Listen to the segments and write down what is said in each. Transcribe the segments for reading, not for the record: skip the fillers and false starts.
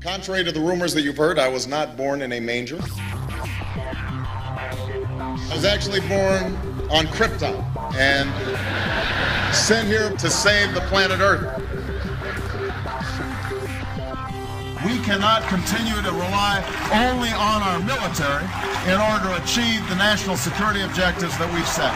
Contrary to the rumors that you've heard, I was not born in a manger. I was actually born on Krypton and sent here to save the planet Earth. We cannot continue to rely only on our military in order to achieve the national security objectives that we've set.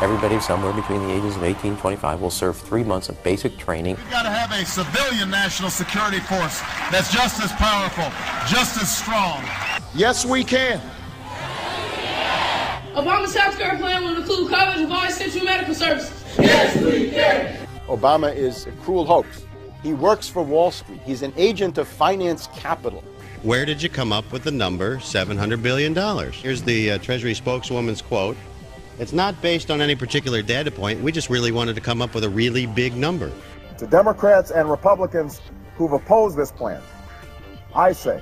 Everybody somewhere between the ages of 18 and 25 will serve 3 months of basic training. We've got to have a civilian national security force that's just as powerful, just as strong. Yes, we can. Obama's healthcare plan will include coverage of all essential medical services. Yes, we can. Obama is a cruel hoax. He works for Wall Street. He's an agent of finance capital. Where did you come up with the number $700 billion? Here's the Treasury spokeswoman's quote. It's not based on any particular data point. We just really wanted to come up with a really big number. To Democrats and Republicans who've opposed this plan, I say,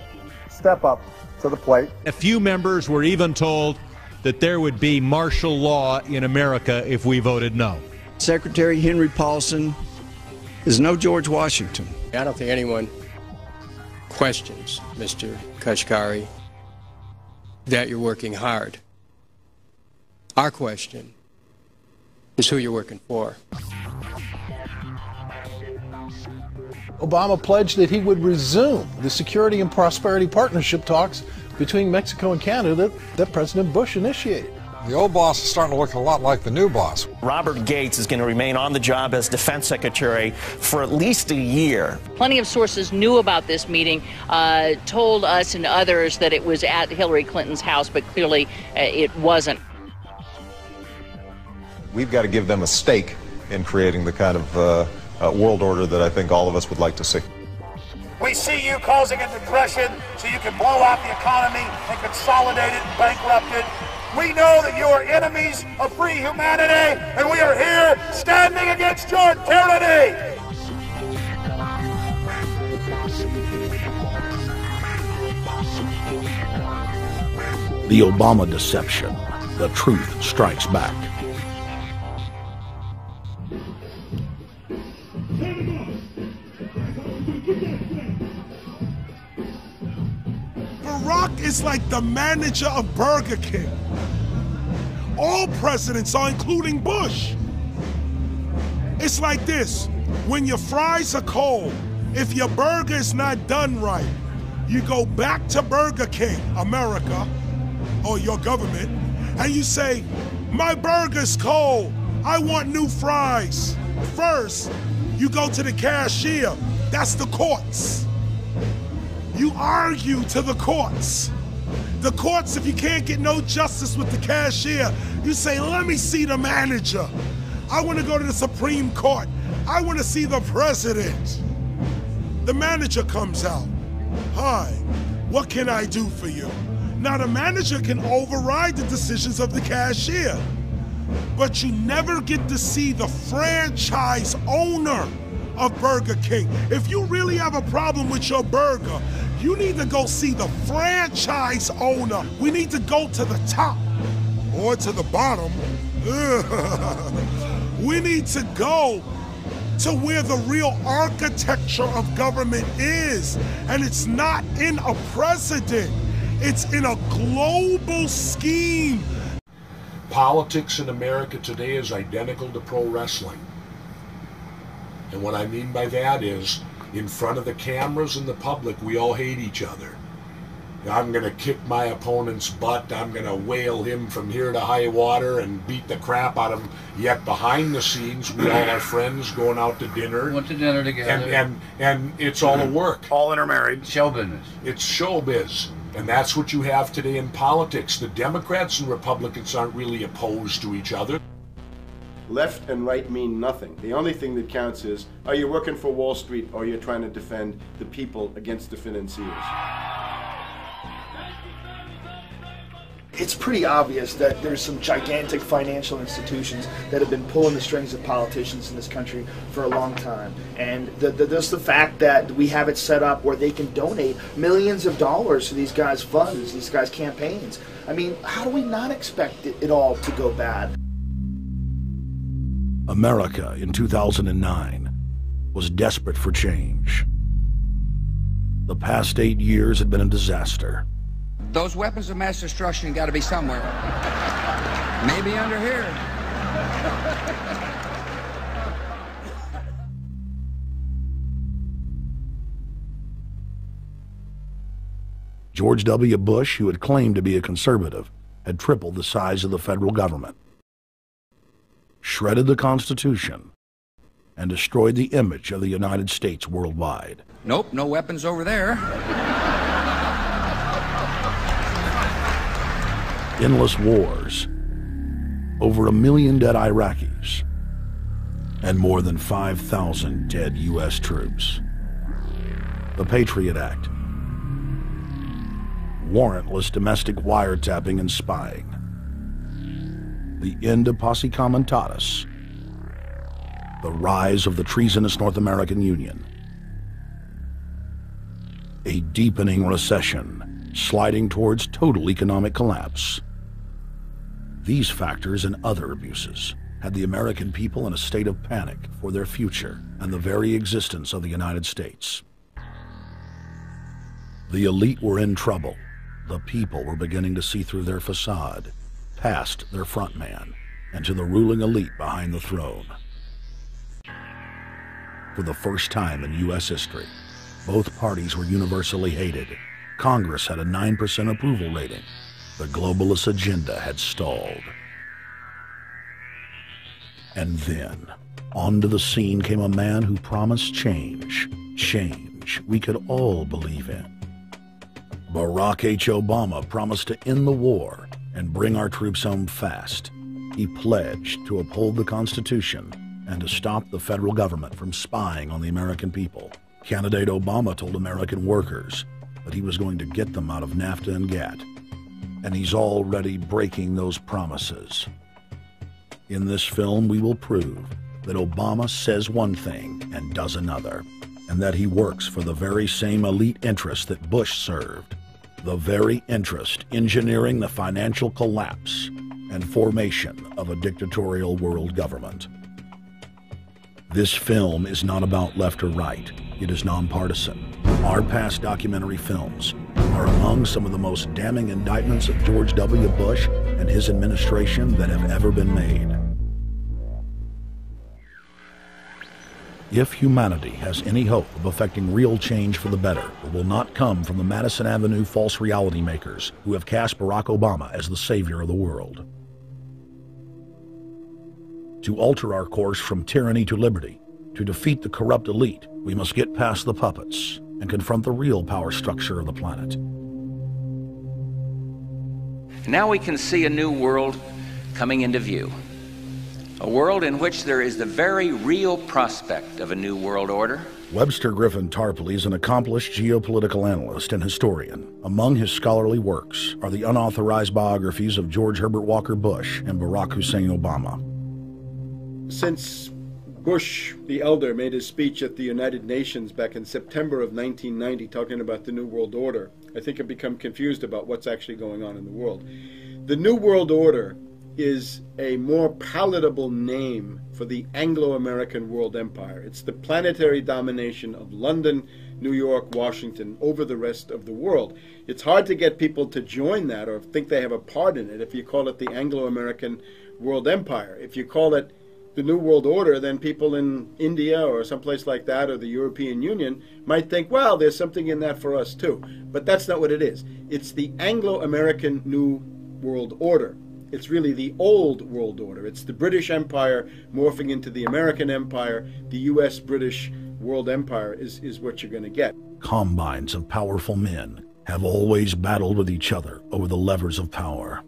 step up to the plate. A few members were even told that there would be martial law in America if we voted no. Secretary Henry Paulson is no George Washington. I don't think anyone questions, Mr. Kashkari, that you're working hard. Our question is who you're working for. Obama pledged that he would resume the Security and Prosperity Partnership talks between Mexico and Canada that President Bush initiated. The old boss is starting to look a lot like the new boss. Robert Gates is going to remain on the job as Defense Secretary for at least a year. Plenty of sources knew about this meeting, told us and others that it was at Hillary Clinton's house, but clearly it wasn't. We've got to give them a stake in creating the kind of world order that I think all of us would like to see. We see you causing a depression so you can blow out the economy and consolidate it and bankrupt it. We know that you are enemies of free humanity, and we are here standing against your tyranny. The Obama deception. The truth strikes back. Barack is like the manager of Burger King. All presidents are, including Bush. It's like this: when your fries are cold, if your burger is not done right, you go back to Burger King, America, or your government, and you say, my burger's cold, I want new fries. First, you go to the cashier, that's the courts. You argue to the courts. The courts, if you can't get no justice with the cashier, you say, let me see the manager. I want to go to the Supreme Court. I want to see the president. The manager comes out. Hi, what can I do for you? Now the manager can override the decisions of the cashier, but you never get to see the franchise owner of Burger King. If you really have a problem with your burger, you need to go see the franchise owner. We need to go to the top or to the bottom. We need to go to where the real architecture of government is. And it's not in a president, it's in a global scheme. Politics in America today is identical to pro wrestling. And what I mean by that is, in front of the cameras and the public, we all hate each other. I'm going to kick my opponent's butt. I'm going to whale him from here to high water and beat the crap out of him. Yet behind the scenes, we all are friends going out to dinner. Went to dinner together. And it's all a work. All intermarried. Show business. It's showbiz. And that's what you have today in politics. The Democrats and Republicans aren't really opposed to each other. Left and right mean nothing. The only thing that counts is, are you working for Wall Street or you're trying to defend the people against the financiers? It's pretty obvious that there's some gigantic financial institutions that have been pulling the strings of politicians in this country for a long time. And just the fact that we have it set up where they can donate millions of dollars to these guys' funds, these guys' campaigns. I mean, how do we not expect it all to go bad? America in 2009 was desperate for change. The past 8 years had been a disaster. Those weapons of mass destruction got to be somewhere. Maybe under here. George W. Bush, who had claimed to be a conservative, had tripled the size of the federal government, shredded the Constitution, and destroyed the image of the United States worldwide. Nope, no weapons over there. Endless wars, over 1 million dead Iraqis, and more than 5,000 dead U.S. troops. The Patriot Act, warrantless domestic wiretapping and spying, the end of posse comitatus, the rise of the treasonous North American Union, a deepening recession sliding towards total economic collapse. These factors and other abuses had the American people in a state of panic for their future and the very existence of the United States. The elite were in trouble. The people were beginning to see through their facade, past their front man, and to the ruling elite behind the throne. For the first time in U.S. history, both parties were universally hated. Congress had a 9% approval rating. The globalist agenda had stalled. And then, onto the scene came a man who promised change. Change we could all believe in. Barack H. Obama promised to end the war and bring our troops home fast. He pledged to uphold the Constitution and to stop the federal government from spying on the American people. Candidate Obama told American workers that he was going to get them out of NAFTA and GATT, and he's already breaking those promises. In this film, we will prove that Obama says one thing and does another, and that he works for the very same elite interests that Bush served, the very interest engineering the financial collapse and formation of a dictatorial world government. This film is not about left or right. It is nonpartisan. Our past documentary films are among some of the most damning indictments of George W. Bush and his administration that have ever been made. If humanity has any hope of effecting real change for the better, it will not come from the Madison Avenue false reality makers who have cast Barack Obama as the savior of the world. To alter our course from tyranny to liberty, to defeat the corrupt elite, we must get past the puppets and confront the real power structure of the planet. Now we can see a new world coming into view. A world in which there is the very real prospect of a new world order. Webster Griffin Tarpley is an accomplished geopolitical analyst and historian. Among his scholarly works are the unauthorized biographies of George Herbert Walker Bush and Barack Hussein Obama. Since Bush the elder made his speech at the United Nations back in September of 1990 talking about the New World Order, I think I've become confused about what's actually going on in the world. The New World Order is a more palatable name for the Anglo-American world empire. It's the planetary domination of London, New York, Washington over the rest of the world. It's hard to get people to join that or think they have a part in it if you call it the Anglo-American world empire. If you call it the New World Order, then people in India or someplace like that or the European Union might think, well, there's something in that for us too. But that's not what it is. It's the Anglo-American New World Order. It's really the old world order. It's the British Empire morphing into the American Empire. The U.S.-British world empire is what you're going to get. Combines of powerful men have always battled with each other over the levers of power.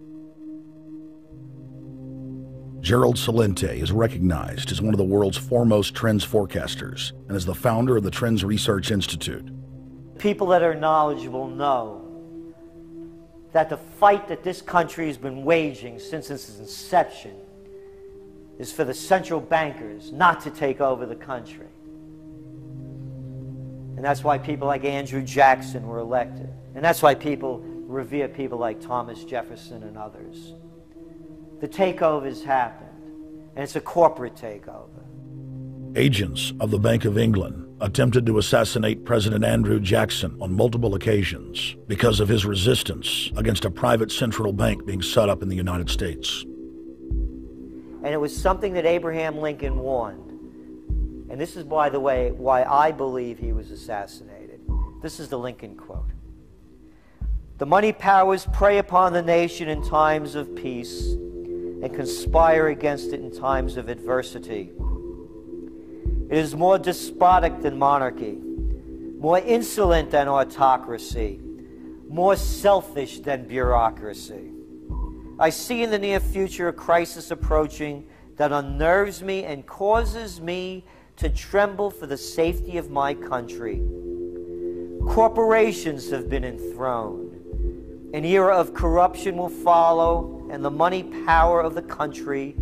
Gerald Celente is recognized as one of the world's foremost trends forecasters and is the founder of the Trends Research Institute. People that are knowledgeable know that the fight that this country has been waging since its inception is for the central bankers not to take over the country. And that's why people like Andrew Jackson were elected. And that's why people revere people like Thomas Jefferson and others. The takeover's happened, and it's a corporate takeover. Agents of the Bank of England attempted to assassinate President Andrew Jackson on multiple occasions because of his resistance against a private central bank being set up in the United States. And it was something that Abraham Lincoln warned. And this is, by the way, why I believe he was assassinated. This is the Lincoln quote. "The money powers prey upon the nation in times of peace and conspire against it in times of adversity. It is more despotic than monarchy, more insolent than autocracy, more selfish than bureaucracy. I see in the near future a crisis approaching that unnerves me and causes me to tremble for the safety of my country. Corporations have been enthroned. An era of corruption will follow, and the money power of the country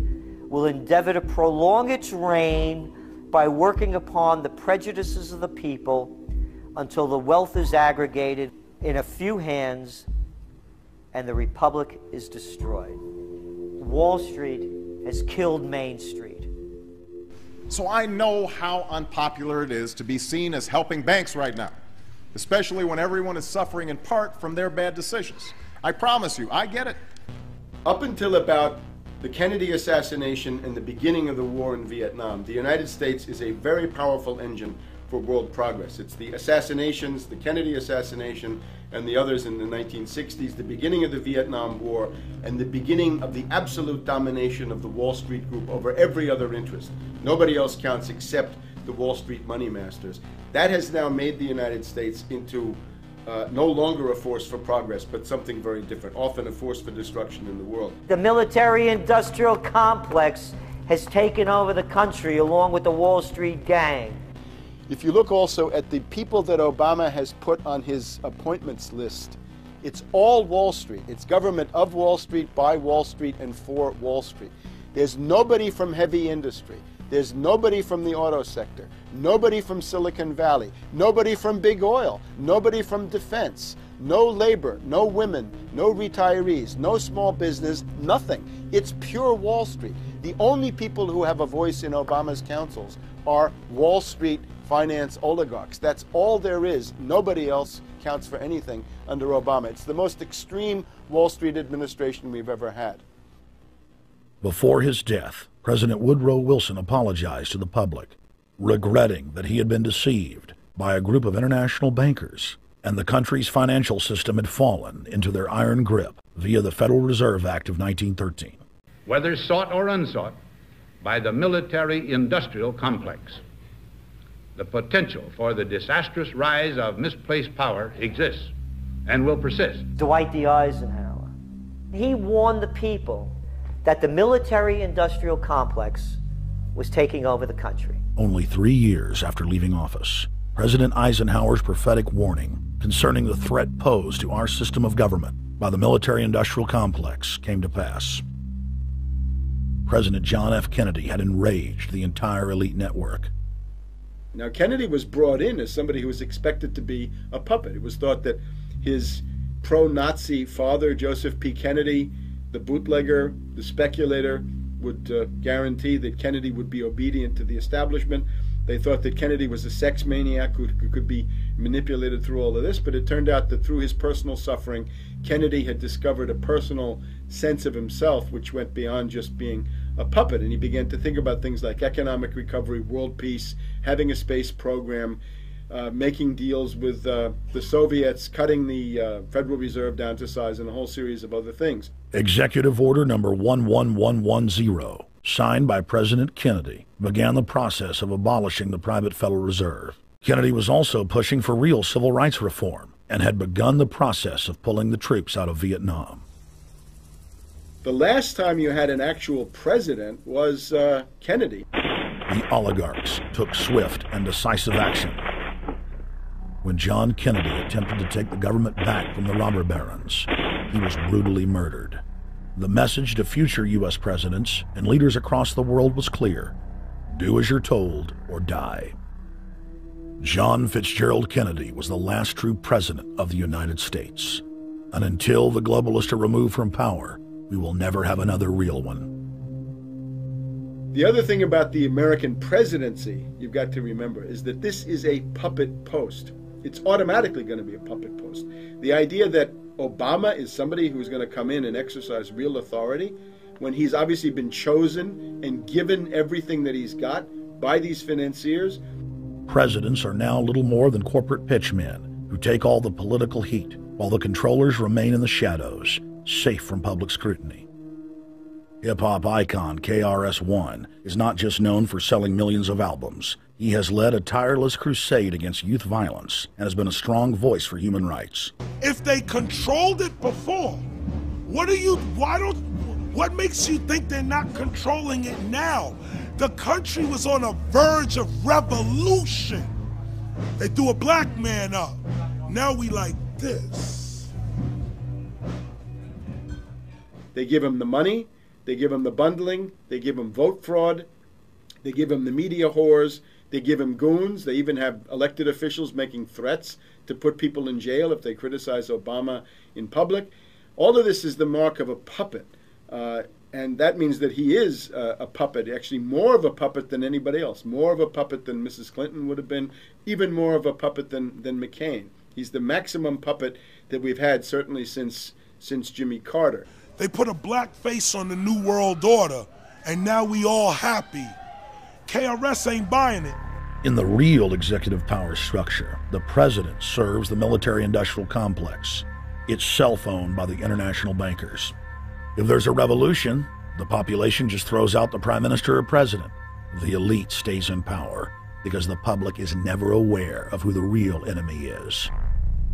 will endeavor to prolong its reign by working upon the prejudices of the people until the wealth is aggregated in a few hands and the republic is destroyed." Wall Street has killed Main Street. So I know how unpopular it is to be seen as helping banks right now, especially when everyone is suffering in part from their bad decisions. I promise you, I get it. Up until about the Kennedy assassination and the beginning of the war in Vietnam, the United States is a very powerful engine for world progress. It's the assassinations, the Kennedy assassination, and the others in the 1960s, the beginning of the Vietnam War, and the beginning of the absolute domination of the Wall Street group over every other interest. Nobody else counts except the Wall Street money masters. That has now made the United States into no longer a force for progress, but something very different, often a force for destruction in the world. The military-industrial complex has taken over the country along with the Wall Street gang. If you look also at the people that Obama has put on his appointments list, it's all Wall Street. It's government of Wall Street, by Wall Street, and for Wall Street. There's nobody from heavy industry. There's nobody from the auto sector, nobody from Silicon Valley, nobody from big oil, nobody from defense, no labor, no women, no retirees, no small business, nothing. It's pure Wall Street. The only people who have a voice in Obama's councils are Wall Street finance oligarchs. That's all there is. Nobody else counts for anything under Obama. It's the most extreme Wall Street administration we've ever had. Before his death, President Woodrow Wilson apologized to the public, regretting that he had been deceived by a group of international bankers and the country's financial system had fallen into their iron grip via the Federal Reserve Act of 1913. Whether sought or unsought by the military-industrial complex, the potential for the disastrous rise of misplaced power exists and will persist. Dwight D. Eisenhower, he warned the people that the military-industrial complex was taking over the country. Only 3 years after leaving office, President Eisenhower's prophetic warning concerning the threat posed to our system of government by the military-industrial complex came to pass. President John F. Kennedy had enraged the entire elite network. Now, Kennedy was brought in as somebody who was expected to be a puppet. It was thought that his pro-Nazi father, Joseph P. Kennedy, the bootlegger, the speculator, would guarantee that Kennedy would be obedient to the establishment. They thought that Kennedy was a sex maniac who could be manipulated through all of this, but it turned out that through his personal suffering, Kennedy had discovered a personal sense of himself which went beyond just being a puppet, and he began to think about things like economic recovery, world peace, having a space program, making deals with the Soviets, cutting the Federal Reserve down to size, and a whole series of other things. Executive Order number 11110, signed by President Kennedy, began the process of abolishing the private Federal Reserve. Kennedy was also pushing for real civil rights reform and had begun the process of pulling the troops out of Vietnam. The last time you had an actual president was Kennedy. The oligarchs took swift and decisive action. When John Kennedy attempted to take the government back from the robber barons, he was brutally murdered. The message to future U.S. presidents and leaders across the world was clear: do as you're told or die. John Fitzgerald Kennedy was the last true president of the United States. And until the globalists are removed from power, we will never have another real one. The other thing about the American presidency you've got to remember is that this is a puppet post. It's automatically going to be a puppet post. The idea that Obama is somebody who's going to come in and exercise real authority when he's obviously been chosen and given everything that he's got by these financiers. Presidents are now little more than corporate pitchmen who take all the political heat, while the controllers remain in the shadows, safe from public scrutiny. Hip-hop icon KRS-One is not just known for selling millions of albums. He has led a tireless crusade against youth violence and has been a strong voice for human rights. If they controlled it before, what makes you think they're not controlling it now? The country was on a verge of revolution. They threw a black man up. Now we like this. They give him the money, they give him the bundling, they give him vote fraud, they give him the media whores, they give him goons, they even have elected officials making threats to put people in jail if they criticize Obama in public. All of this is the mark of a puppet. And that means that he is a puppet, actually more of a puppet than anybody else, more of a puppet than Mrs. Clinton would have been, even more of a puppet than McCain. He's the maximum puppet that we've had certainly since Jimmy Carter. They put a black face on the New World Order, and now we all happy. KRS ain't buying it. In the real executive power structure, the president serves the military-industrial complex. It's self-owned by the international bankers. If there's a revolution, the population just throws out the prime minister or president. The elite stays in power because the public is never aware of who the real enemy is.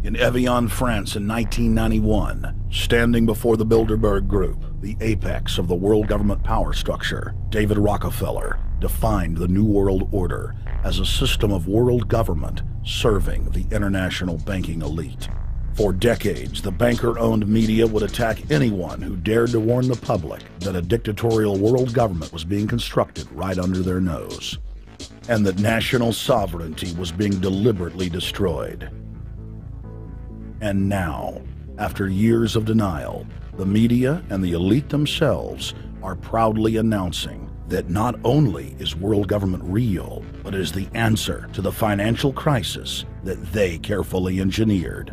In Evian, France in 1991, standing before the Bilderberg Group, the apex of the world government power structure, David Rockefeller defined the New World Order as a system of world government serving the international banking elite. For decades, the banker-owned media would attack anyone who dared to warn the public that a dictatorial world government was being constructed right under their nose, and that national sovereignty was being deliberately destroyed. And now, after years of denial, the media and the elite themselves are proudly announcing that not only is world government real, but is the answer to the financial crisis that they carefully engineered.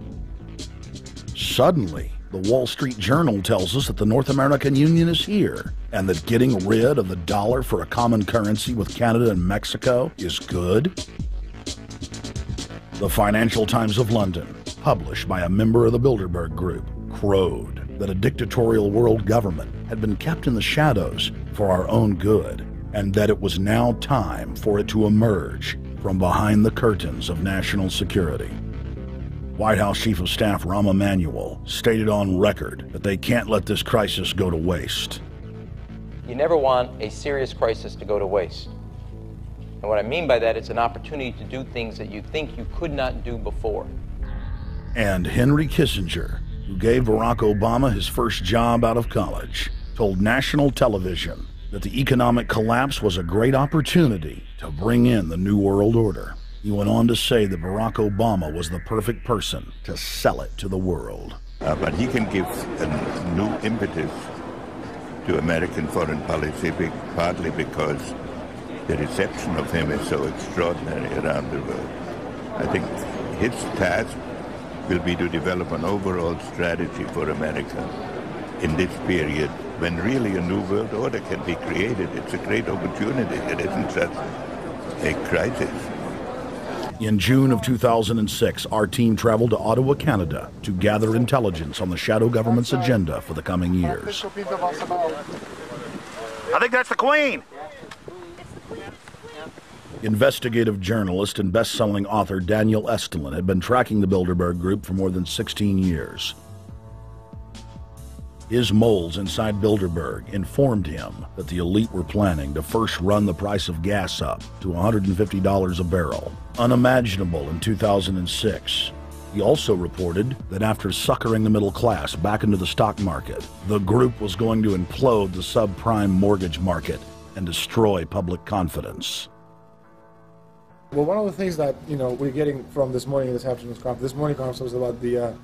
Suddenly, the Wall Street Journal tells us that the North American Union is here, and that getting rid of the dollar for a common currency with Canada and Mexico is good. The Financial Times of London, published by a member of the Bilderberg Group, crowed that a dictatorial world government had been kept in the shadows for our own good, and that it was now time for it to emerge from behind the curtains of national security. White House Chief of Staff Rahm Emanuel stated on record that they can't let this crisis go to waste. You never want a serious crisis to go to waste. And what I mean by that, it's an opportunity to do things that you think you could not do before. And Henry Kissinger, who gave Barack Obama his first job out of college, told national television that the economic collapse was a great opportunity to bring in the New World Order. He went on to say that Barack Obama was the perfect person to sell it to the world. But he can give a new impetus to American foreign policy, partly because the reception of him is so extraordinary around the world. I think his task will be to develop an overall strategy for America in this period when really a new world order can be created. It's a great opportunity. It isn't just a crisis. In June of 2006, our team traveled to Ottawa, Canada, to gather intelligence on the shadow government's agenda for the coming years. I think that's the Queen. Investigative journalist and best-selling author Daniel Estulin had been tracking the Bilderberg Group for more than 16 years. His moles inside Bilderberg informed him that the elite were planning to first run the price of gas up to $150 a barrel, unimaginable in 2006. He also reported that after suckering the middle class back into the stock market, the group was going to implode the subprime mortgage market and destroy public confidence. Well, one of the things that we're getting from this morning's conference was about the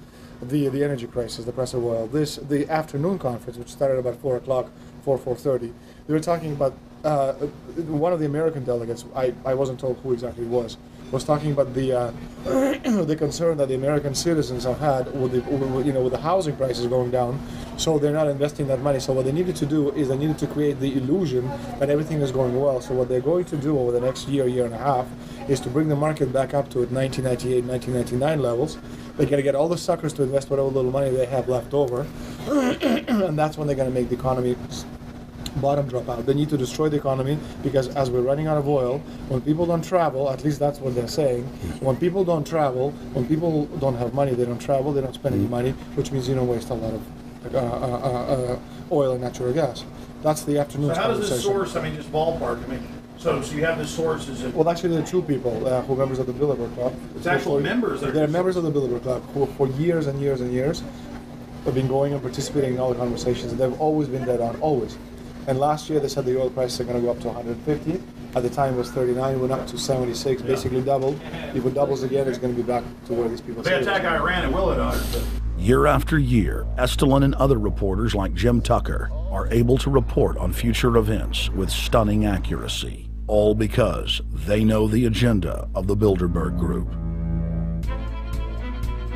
energy crisis, the price of oil. The afternoon conference, which started about 4 o'clock, 4:30, they were talking about one of the American delegates, I wasn't told who exactly it was talking about the the concern that the American citizens have had with the housing prices going down, so they're not investing that money. So what they needed to do is they needed to create the illusion that everything is going well. So what they're going to do over the next year and a half, is to bring the market back up to 1998, 1999 levels. They're going to get all the suckers to invest whatever little money they have left over, and that's when they're going to make the economy bottom drop out. They need to destroy the economy, because as we're running out of oil, when people don't travel, at least that's what they're saying, when people don't travel, when people don't have money, they don't travel, they don't spend any money, which means you don't waste a lot of oil and natural gas. That's the afternoon. So how does this source, I mean, just ballpark, I mean, so you have the sources of... Well, actually, there are two people who are members of the Bilderberg Club. It's actual members? They're members of the Bilderberg Club who for years and years and years have been going and participating in all the conversations. They've always been dead on, always. And last year they said the oil prices are going to go up to 150. At the time it was 39, went up to 76, basically doubled. If it doubles again, it's going to be back to where these people say. They attack Iran and will it? Year after year, Estelin and other reporters like Jim Tucker are able to report on future events with stunning accuracy, all because they know the agenda of the Bilderberg Group.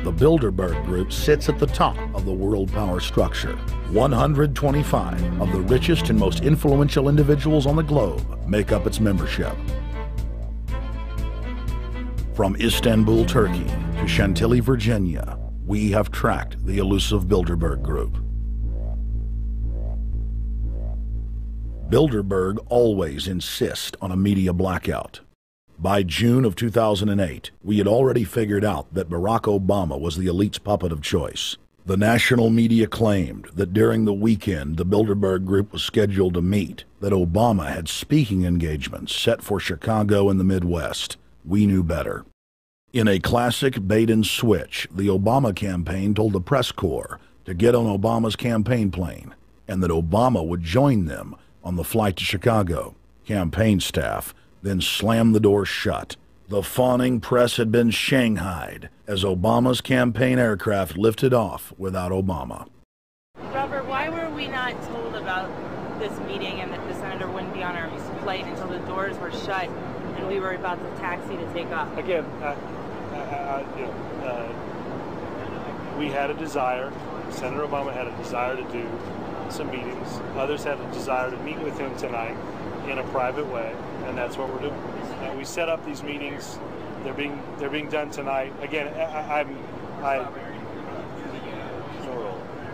The Bilderberg Group sits at the top of the world power structure. 125 of the richest and most influential individuals on the globe make up its membership. From Istanbul, Turkey to Chantilly, Virginia, we have tracked the elusive Bilderberg Group. Bilderberg always insist on a media blackout. By June of 2008, we had already figured out that Barack Obama was the elite's puppet of choice. The national media claimed that during the weekend the Bilderberg Group was scheduled to meet, that Obama had speaking engagements set for Chicago and the Midwest. We knew better. In a classic bait-and-switch, the Obama campaign told the press corps to get on Obama's campaign plane, and that Obama would join them on the flight to Chicago. Campaign staff then slammed the door shut. The fawning press had been shanghaied as Obama's campaign aircraft lifted off without Obama. Robert, why were we not told about this meeting and that the senator wouldn't be on our flight until the doors were shut and we were about to taxi to take off? Again, we had a desire, Senator Obama had a desire to do some meetings. Others had a desire to meet with him tonight in a private way, and that's what we're doing. We set up these meetings. They're being done tonight. Again,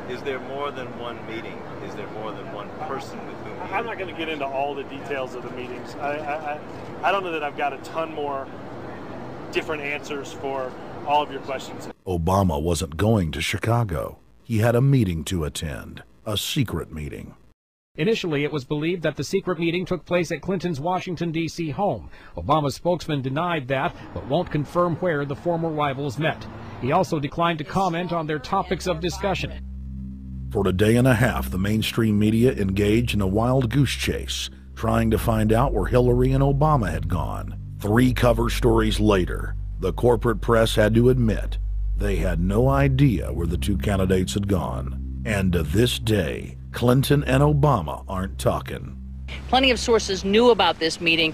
Is there more than one meeting? Is there more than one person with whom? I'm not going to get into all the details of the meetings. I don't know that I've got a ton more different answers for all of your questions. Obama wasn't going to Chicago. He had a meeting to attend, a secret meeting. Initially, it was believed that the secret meeting took place at Clinton's Washington, D.C. home. Obama's spokesman denied that, but won't confirm where the former rivals met. He also declined to comment on their topics of discussion. For a day and a half, the mainstream media engaged in a wild goose chase, trying to find out where Hillary and Obama had gone. 3 cover stories later, the corporate press had to admit they had no idea where the 2 candidates had gone. And to this day, Clinton and Obama aren't talking. Plenty of sources knew about this meeting,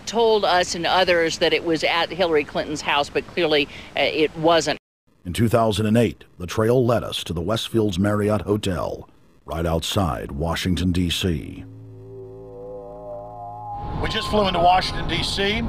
told us and others that it was at Hillary Clinton's house, but clearly it wasn't. In 2008, the trail led us to the Westfields Marriott Hotel, right outside Washington, D.C. We just flew into Washington, D.C.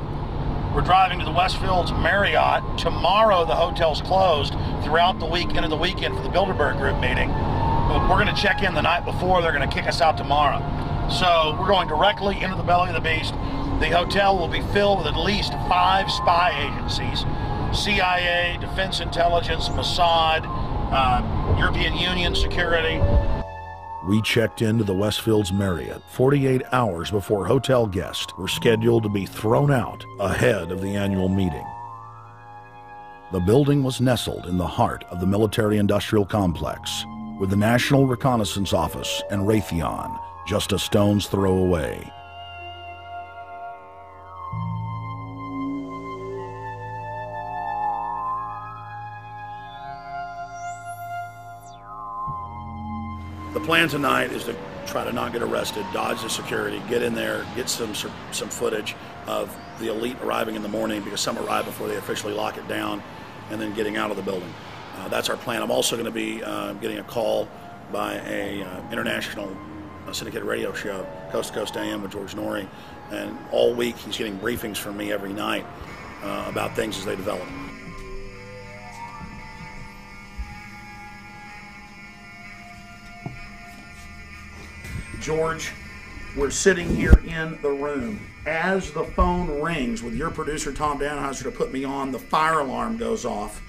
We're driving to the Westfields Marriott. Tomorrow, the hotel's closed throughout the week into the weekend for the Bilderberg Group meeting. But we're going to check in the night before. They're going to kick us out tomorrow. So we're going directly into the belly of the beast. The hotel will be filled with at least 5 spy agencies: CIA, Defense Intelligence, Mossad, European Union security. We checked into the Westfields Marriott 48 hours before hotel guests were scheduled to be thrown out ahead of the annual meeting. The building was nestled in the heart of the military-industrial complex, with the National Reconnaissance Office and Raytheon just a stone's throw away. The plan tonight is to try to not get arrested, dodge the security, get in there, get some footage of the elite arriving in the morning, because some arrive before they officially lock it down, and then getting out of the building. That's our plan. I'm also going to be getting a call by a international syndicated radio show, Coast to Coast AM with George Norrie, and all week he's getting briefings from me every night about things as they develop. George, we're sitting here in the room. As the phone rings with your producer, Tom Danheiser, to put me on, the fire alarm goes off.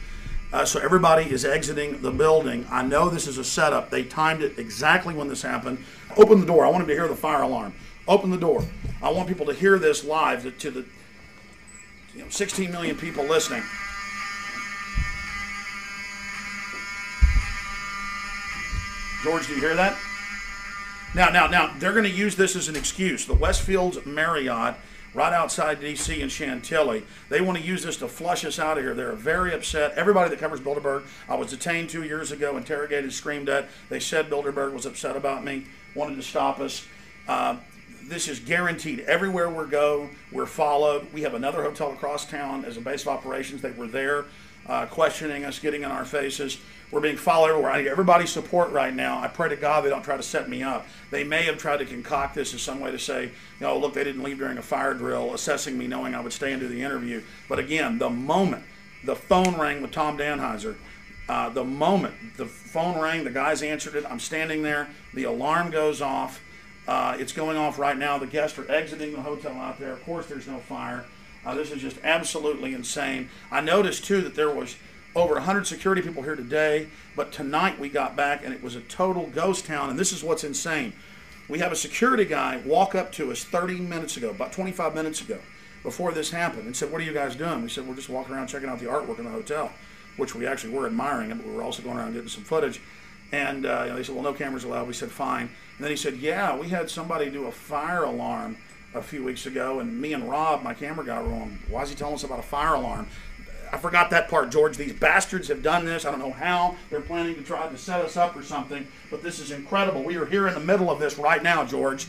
So everybody is exiting the building. I know this is a setup. They timed it exactly when this happened. Open the door. I want them to hear the fire alarm. Open the door. I want people to hear this live to the 16 million people listening. George, do you hear that? Now, they're going to use this as an excuse. The Westfields Marriott, right outside D.C. in Chantilly, they want to use this to flush us out of here. They're very upset. Everybody that covers Bilderberg, I was detained 2 years ago, interrogated, screamed at. They said Bilderberg was upset about me, wanted to stop us. This is guaranteed. Everywhere we go, we're followed. We have another hotel across town as a base of operations. They were there questioning us, getting in our faces. We're being followed everywhere. I need everybody's support right now. I pray to God they don't try to set me up. They may have tried to concoct this as some way to say, look, they didn't leave during a fire drill, assessing me knowing I would stay and do the interview. But again, the moment the phone rang with Tom Danheiser, the moment the phone rang, the guys answered it, I'm standing there, the alarm goes off. It's going off right now. The guests are exiting the hotel out there. Of course, there's no fire. This is just absolutely insane. I noticed, too, that there was over 100 security people here today, but tonight we got back and it was a total ghost town, and this is what's insane. We have a security guy walk up to us 30 minutes ago, about 25 minutes ago, before this happened, and said, "What are you guys doing?" We said, "We're just walking around checking out the artwork in the hotel," which we actually were admiring, but we were also going around getting some footage. And they said, "Well, no cameras allowed." We said, "Fine." And then he said, "Yeah, we had somebody do a fire alarm a few weeks ago, and me and Rob, my camera guy, were on, why is he telling us about a fire alarm?" I forgot that part, George. These bastards have done this. I don't know how. They're planning to try to set us up or something, but this is incredible. We are here in the middle of this right now, George.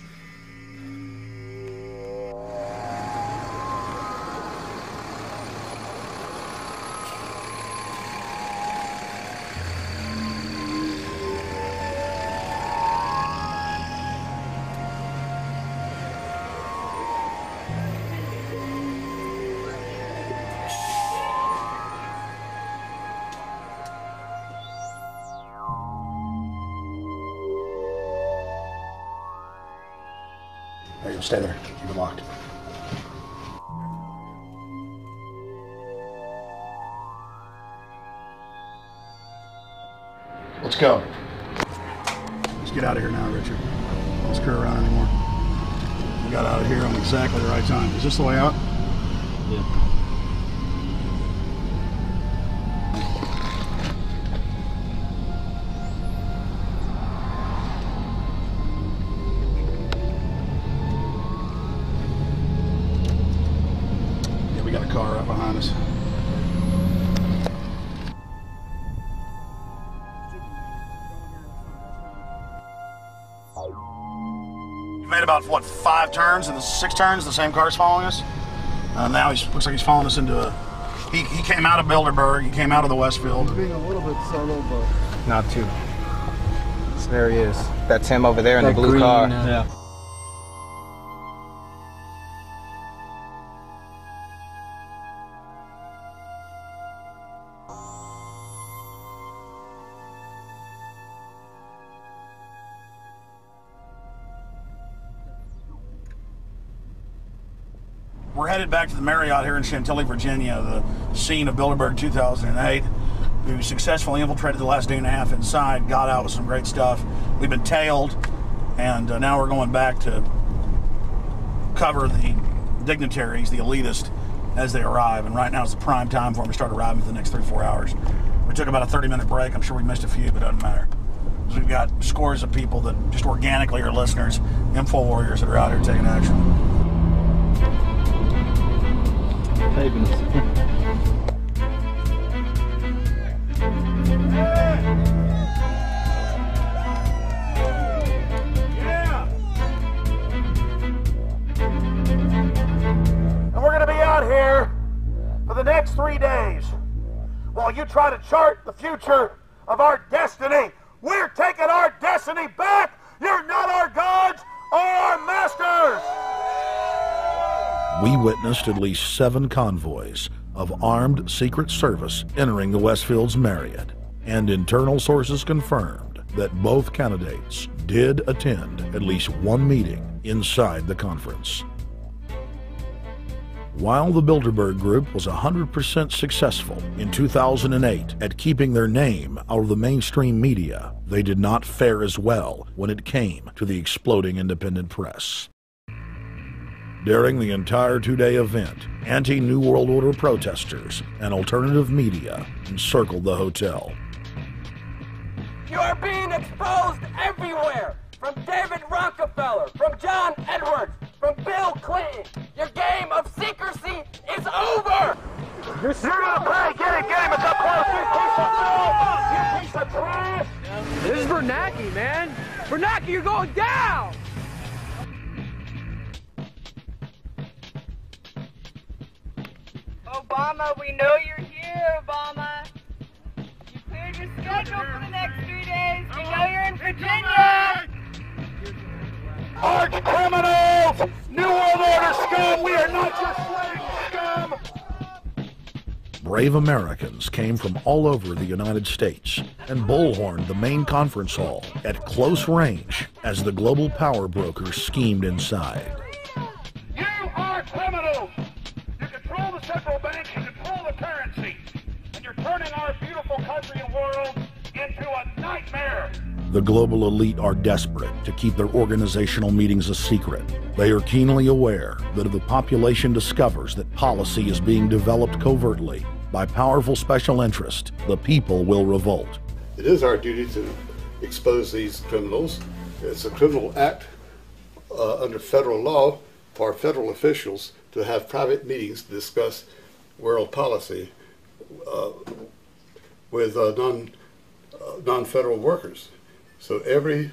There you go, stay there, keep it locked. Let's go. Let's get out of here now, Richard. Don't screw around anymore. We got out of here on exactly the right time. Is this the way out? Yeah. We got a car right behind us. You made about, what, 5 turns and 6 turns, the same car's following us? Now he looks like he's following us into a... He came out of Bilderberg, he came out of the Westfield. He's being a little bit solo, but... Not too. So there he is. That's him over there in the blue car. Yeah. We're headed back to the Marriott here in Chantilly, Virginia, the scene of Bilderberg 2008. We successfully infiltrated the last day and a half inside, got out with some great stuff. We've been tailed, and now we're going back to cover the dignitaries, the elitists, as they arrive. And right now is the prime time for them to start arriving for the next 3-4 hours. We took about a 30-minute break. I'm sure we missed a few, but it doesn't matter. We've got scores of people that just organically are listeners, info warriors that are out here taking action. next 3 days, while you try to chart the future of our destiny, we're taking our destiny back. You're not our gods or our masters. We witnessed at least 7 convoys of armed Secret Service entering the Westfield's Marriott, and internal sources confirmed that both candidates did attend at least one meeting inside the conference. While the Bilderberg Group was 100% successful in 2008 at keeping their name out of the mainstream media, they did not fare as well when it came to the exploding independent press. During the entire 2-day event, anti-New World Order protesters and alternative media encircled the hotel. You are being exposed everywhere! From David Rockefeller, from John Edwards, from Bill Clinton. Your game of secrecy is over! You're gonna play, get him, it's up close, you piece of trash! This is Bernanke, man! Bernanke, you're going down! Obama, we know you're here, Obama. You cleared your schedule for the next 3 days. We know you're in Virginia. Arch criminals! New World Order scum! We are not just slaying scum! Brave Americans came from all over the United States and bullhorned the main conference hall at close range as the global power brokers schemed inside. You are criminals! You control the central bank, you control the currency, and you're turning our beautiful country and world into a nightmare! The global elite are desperate to keep their organizational meetings a secret. They are keenly aware that if the population discovers that policy is being developed covertly by powerful special interest, the people will revolt. It is our duty to expose these criminals. It's a criminal act under federal law for federal officials to have private meetings to discuss world policy with non-federal workers. So everybody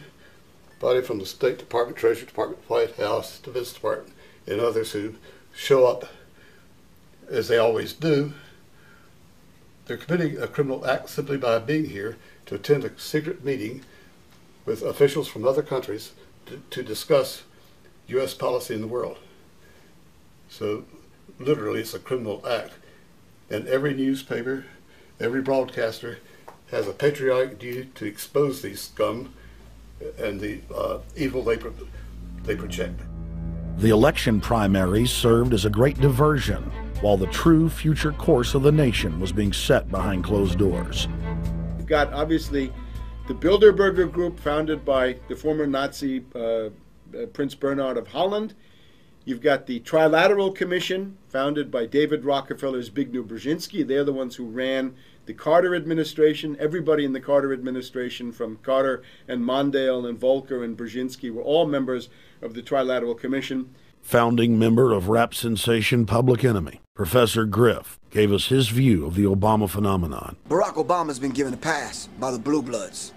from the State Department, Treasury Department, White House, Defense Department, and others who show up, as they always do, they're committing a criminal act simply by being here to attend a secret meeting with officials from other countries to discuss U.S. policy in the world. So literally it's a criminal act. And every newspaper, every broadcaster has a patriotic duty to expose these scum and the evil they project. The election primaries served as a great diversion, while the true future course of the nation was being set behind closed doors. You've got, obviously, the Bilderberger Group, founded by the former Nazi Prince Bernhard of Holland. You've got the Trilateral Commission, founded by David Rockefeller's Zbigniew Brzezinski. They're the ones who ran the Carter administration. Everybody in the Carter administration, from Carter and Mondale and Volcker and Brzezinski, were all members of the Trilateral Commission. Founding member of rap sensation Public Enemy, Professor Griff, gave us his view of the Obama phenomenon. Barack Obama's been given a pass by the Blue Bloods.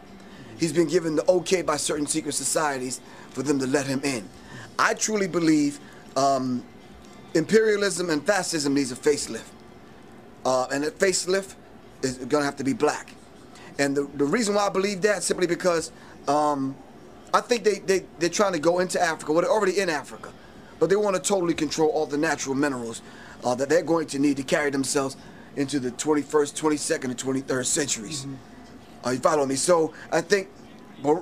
He's been given the okay by certain secret societies for them to let him in. I truly believe imperialism and fascism needs a facelift. And that facelift is going to have to be black. And the reason why I believe that, simply because I think they're trying to go into Africa. Well, they're already in Africa. But they want to totally control all the natural minerals that they're going to need to carry themselves into the 21st, 22nd, and 23rd centuries. You follow me? So I think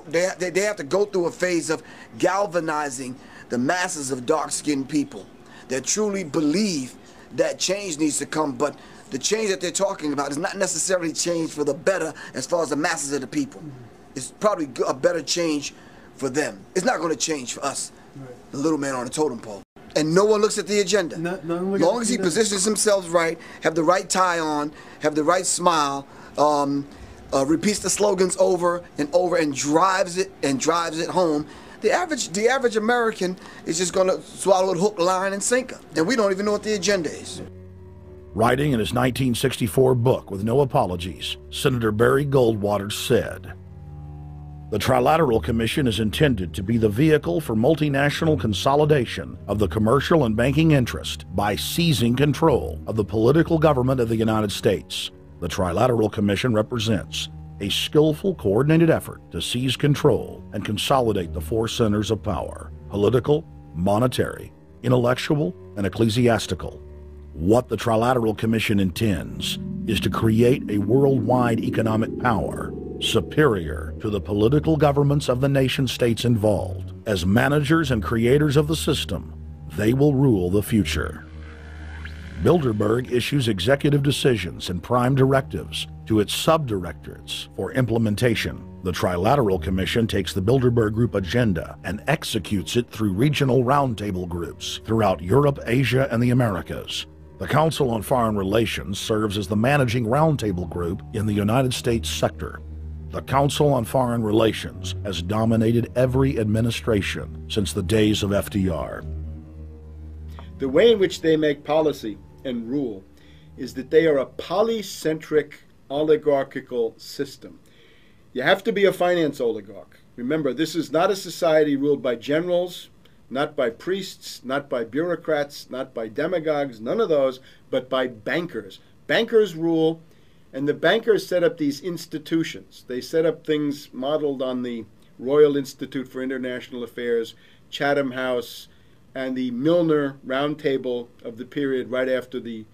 they have to go through a phase of galvanizing the masses of dark-skinned people that truly believe that change needs to come, but the change that they're talking about is not necessarily change for the better as far as the masses of the people. It's probably a better change for them. It's not going to change for us, the little man on the totem pole. And no one looks at the agenda. As long as he positions himself right, have the right tie on, have the right smile, repeats the slogans over and over and drives it home, the average American is just going to swallow it hook, line, and sinker. And we don't even know what the agenda is. Writing in his 1964 book, With No Apologies, Senator Barry Goldwater said, The Trilateral Commission is intended to be the vehicle for multinational consolidation of the commercial and banking interest by seizing control of the political government of the United States. The Trilateral Commission represents a skillful, coordinated effort to seize control and consolidate the four centers of power: political, monetary, intellectual, and ecclesiastical. What the Trilateral Commission intends is to create a worldwide economic power superior to the political governments of the nation-states involved. As managers and creators of the system, they will rule the future. Bilderberg issues executive decisions and prime directives to its subdirectorates for implementation. The Trilateral Commission takes the Bilderberg Group agenda and executes it through regional roundtable groups throughout Europe, Asia, and the Americas. The Council on Foreign Relations serves as the managing roundtable group in the United States sector. The Council on Foreign Relations has dominated every administration since the days of FDR. The way in which they make policy and rule is that they are a polycentric oligarchical system. You have to be a finance oligarch. Remember, this is not a society ruled by generals, not by priests, not by bureaucrats, not by demagogues, none of those, but by bankers. Bankers rule, and the bankers set up these institutions. They set up things modeled on the Royal Institute for International Affairs, Chatham House, and the Milner Round Table of the period right after the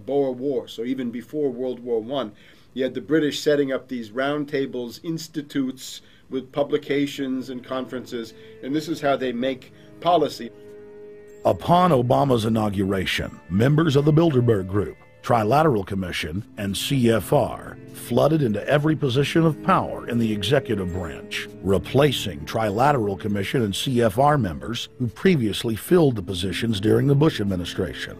Boer War, so even before World War I. You had the British setting up these round tables, institutes with publications and conferences, and this is how they make policy. Upon Obama's inauguration, members of the Bilderberg Group, Trilateral Commission, and CFR flooded into every position of power in the executive branch, replacing Trilateral Commission and CFR members who previously filled the positions during the Bush administration.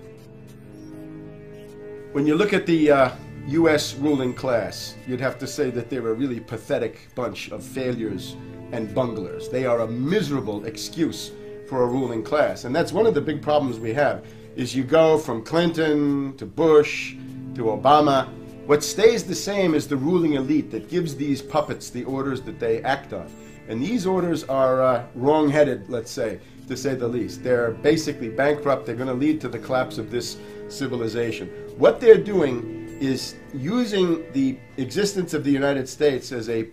When you look at the U.S. ruling class, you'd have to say that they're a really pathetic bunch of failures and bunglers. They are a miserable excuse for a ruling class, and that's one of the big problems we have. Is you go from Clinton to Bush to Obama. What stays the same is the ruling elite that gives these puppets the orders that they act on. And these orders are wrong-headed, let's say, to say the least. They're basically bankrupt. They're going to lead to the collapse of this civilization. What they're doing is using the existence of the United States as a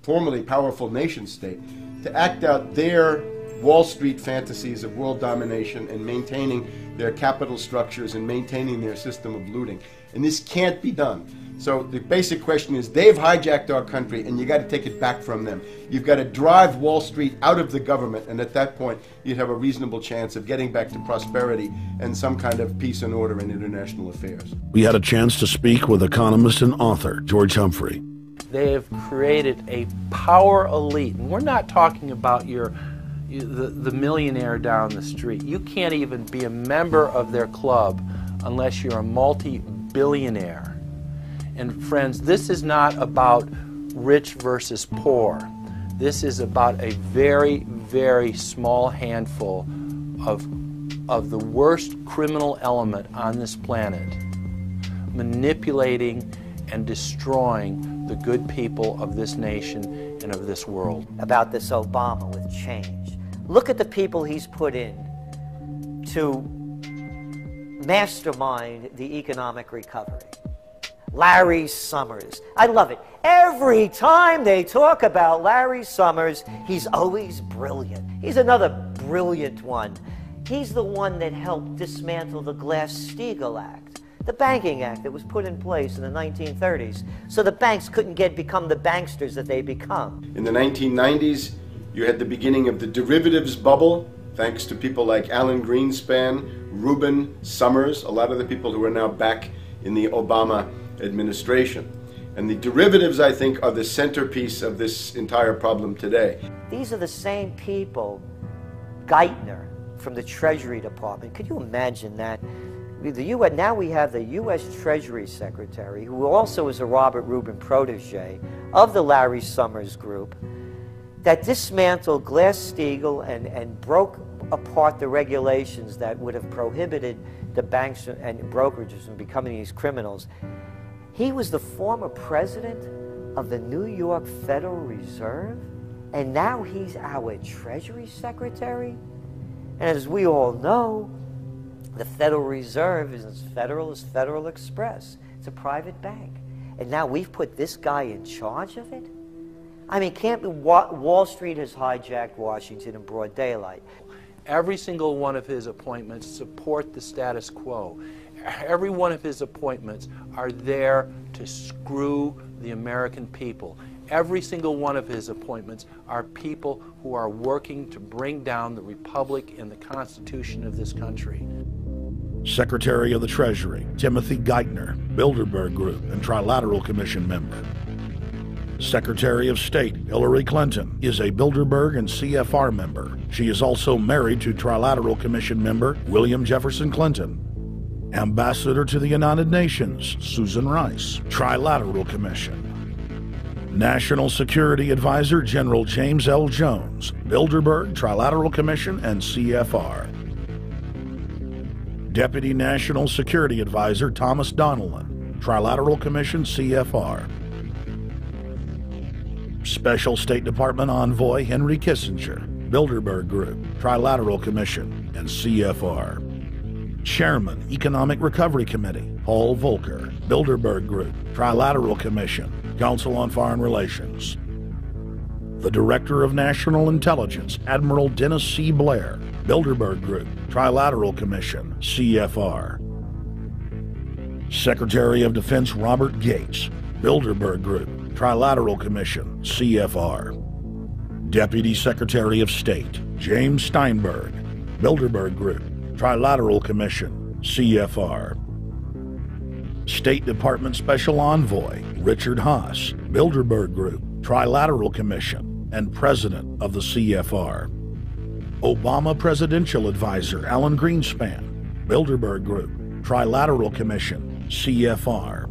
formerly powerful nation-state to act out their Wall Street fantasies of world domination and maintaining their capital structures and maintaining their system of looting. And this can't be done. So the basic question is, they've hijacked our country and you got to take it back from them. You've got to drive Wall Street out of the government, and at that point you'd have a reasonable chance of getting back to prosperity and some kind of peace and order in international affairs. We had a chance to speak with economist and author George Humphrey. They have created a power elite, and we're not talking about the millionaire down the street. You can't even be a member of their club unless you're a multi-billionaire. And friends, this is not about rich versus poor. This is about a very, very small handful of the worst criminal element on this planet, manipulating and destroying the good people of this nation and of this world. About this Obama with change. Look at the people he's put in to mastermind the economic recovery. Larry Summers. I love it. Every time they talk about Larry Summers, he's always brilliant. He's another brilliant one. He's the one that helped dismantle the Glass-Steagall Act, the banking act that was put in place in the 1930s, so the banks couldn't become the banksters that they become. In the 1990s, you had the beginning of the derivatives bubble, thanks to people like Alan Greenspan, Rubin, Summers, a lot of the people who are now back in the Obama administration. And the derivatives, I think, are the centerpiece of this entire problem today. These are the same people, Geithner from the Treasury Department. Could you imagine that? Now we have the U.S. Treasury Secretary, who also is a Robert Rubin protege of the Larry Summers Group, that dismantled Glass-Steagall and broke apart the regulations that would have prohibited the banks and brokerages from becoming these criminals. He was the former president of the New York Federal Reserve, And now he's our Treasury Secretary? And as we all know, the Federal Reserve is as federal as Federal Express. It's a private bank. And now we've put this guy in charge of it? I mean, Wall Street has hijacked Washington in broad daylight. Every single one of his appointments support the status quo. Every one of his appointments are there to screw the American people. Every single one of his appointments are people who are working to bring down the Republic and the Constitution of this country. Secretary of the Treasury, Timothy Geithner, Bilderberg Group and Trilateral Commission member. Secretary of State, Hillary Clinton, is a Bilderberg and CFR member. She is also married to Trilateral Commission member William Jefferson Clinton. Ambassador to the United Nations, Susan Rice, Trilateral Commission. National Security Advisor General James L. Jones, Bilderberg, Trilateral Commission, and CFR. Deputy National Security Advisor Thomas Donilon, Trilateral Commission, CFR. Special State Department Envoy Henry Kissinger, Bilderberg Group, Trilateral Commission, and CFR. Chairman, Economic Recovery Committee, Paul Volcker, Bilderberg Group, Trilateral Commission, Council on Foreign Relations. The Director of National Intelligence, Admiral Dennis C. Blair, Bilderberg Group, Trilateral Commission, CFR. Secretary of Defense Robert Gates, Bilderberg Group, Trilateral Commission, CFR. Deputy Secretary of State James Steinberg, Bilderberg Group, Trilateral Commission, CFR. State Department Special Envoy Richard Haas, Bilderberg Group, Trilateral Commission, and President of the CFR. Obama Presidential Advisor Alan Greenspan, Bilderberg Group, Trilateral Commission, CFR.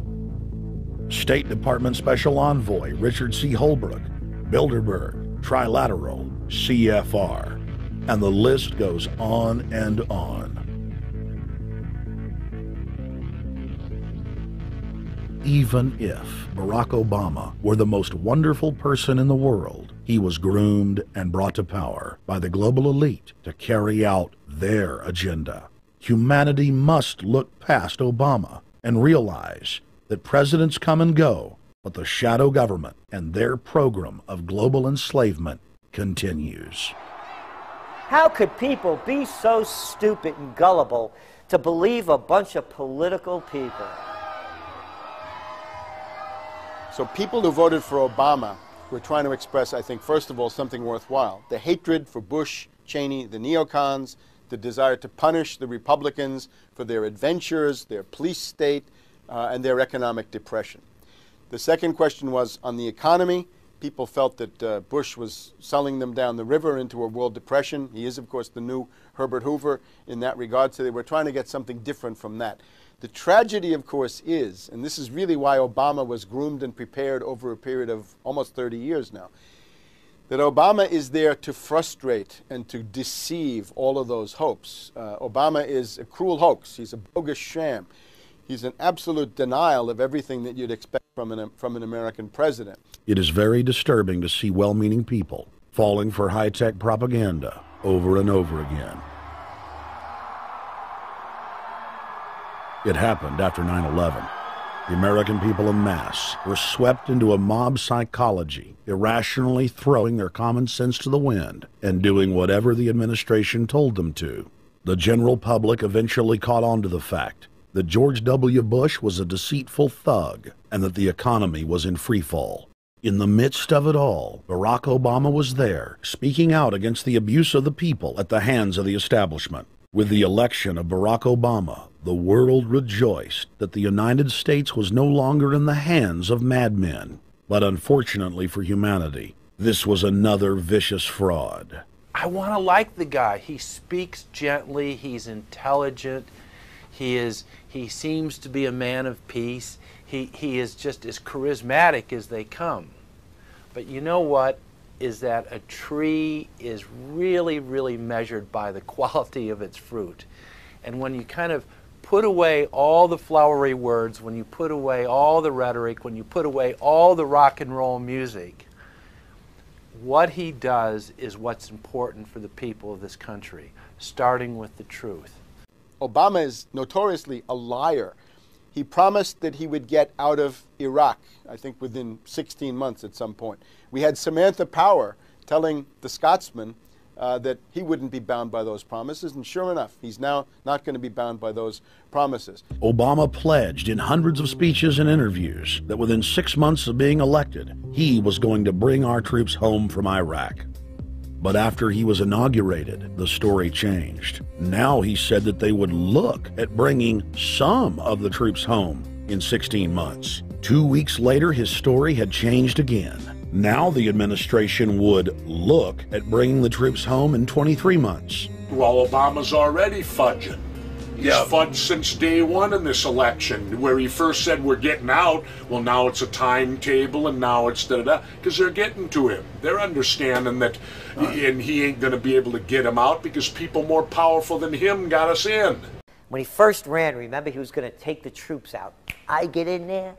State Department Special Envoy Richard C. Holbrooke, Bilderberg, Trilateral, CFR. And the list goes on and on. Even if Barack Obama were the most wonderful person in the world, he was groomed and brought to power by the global elite to carry out their agenda. Humanity must look past Obama and realize that presidents come and go, but the shadow government and their program of global enslavement continues. How could people be so stupid and gullible to believe a bunch of political people? So people who voted for Obama were trying to express, I think, first of all, something worthwhile. The hatred for Bush, Cheney, the neocons, the desire to punish the Republicans for their adventures, their police state, and their economic depression. The second question was on the economy. People felt that Bush was selling them down the river into a world depression. He is, of course, the new Herbert Hoover in that regard, so they were trying to get something different from that. The tragedy, of course, is, and this is really why Obama was groomed and prepared over a period of almost 30 years now, that Obama is there to frustrate and to deceive all of those hopes. Obama is a cruel hoax. He's a bogus sham. He's an absolute denial of everything that you'd expect from an American president. It is very disturbing to see well-meaning people falling for high-tech propaganda over and over again. It happened after 9/11. The American people en masse were swept into a mob psychology, irrationally throwing their common sense to the wind and doing whatever the administration told them to. The general public eventually caught on to the fact that George W. Bush was a deceitful thug and that the economy was in free fall. In the midst of it all, Barack Obama was there, speaking out against the abuse of the people at the hands of the establishment. With the election of Barack Obama, the world rejoiced that the United States was no longer in the hands of madmen. But unfortunately for humanity, this was another vicious fraud. I want to like the guy. He speaks gently, he's intelligent, he seems to be a man of peace. He is just as charismatic as they come. But you know what? Is that a tree is really, really measured by the quality of its fruit. And when you kind of put away all the flowery words, when you put away all the rhetoric, when you put away all the rock and roll music, what he does is what's important for the people of this country, starting with the truth. Obama is notoriously a liar. He promised that he would get out of Iraq, I think within 16 months at some point. We had Samantha Power telling the Scotsman that he wouldn't be bound by those promises, and sure enough, he's now not going to be bound by those promises. Obama pledged in hundreds of speeches and interviews that within 6 months of being elected, he was going to bring our troops home from Iraq. But after he was inaugurated, the story changed. Now he said that they would look at bringing some of the troops home in 16 months. 2 weeks later, his story had changed again. Now the administration would look at bringing the troops home in 23 months. Well, Obama's already fudging. He's fudged since day one in this election, where he first said we're getting out. Well, now it's a timetable, and now it's da-da-da, because they're getting to him. They're understanding that, and he ain't going to be able to get him out because people more powerful than him got us in. When he first ran, remember, he was going to take the troops out. I get in there,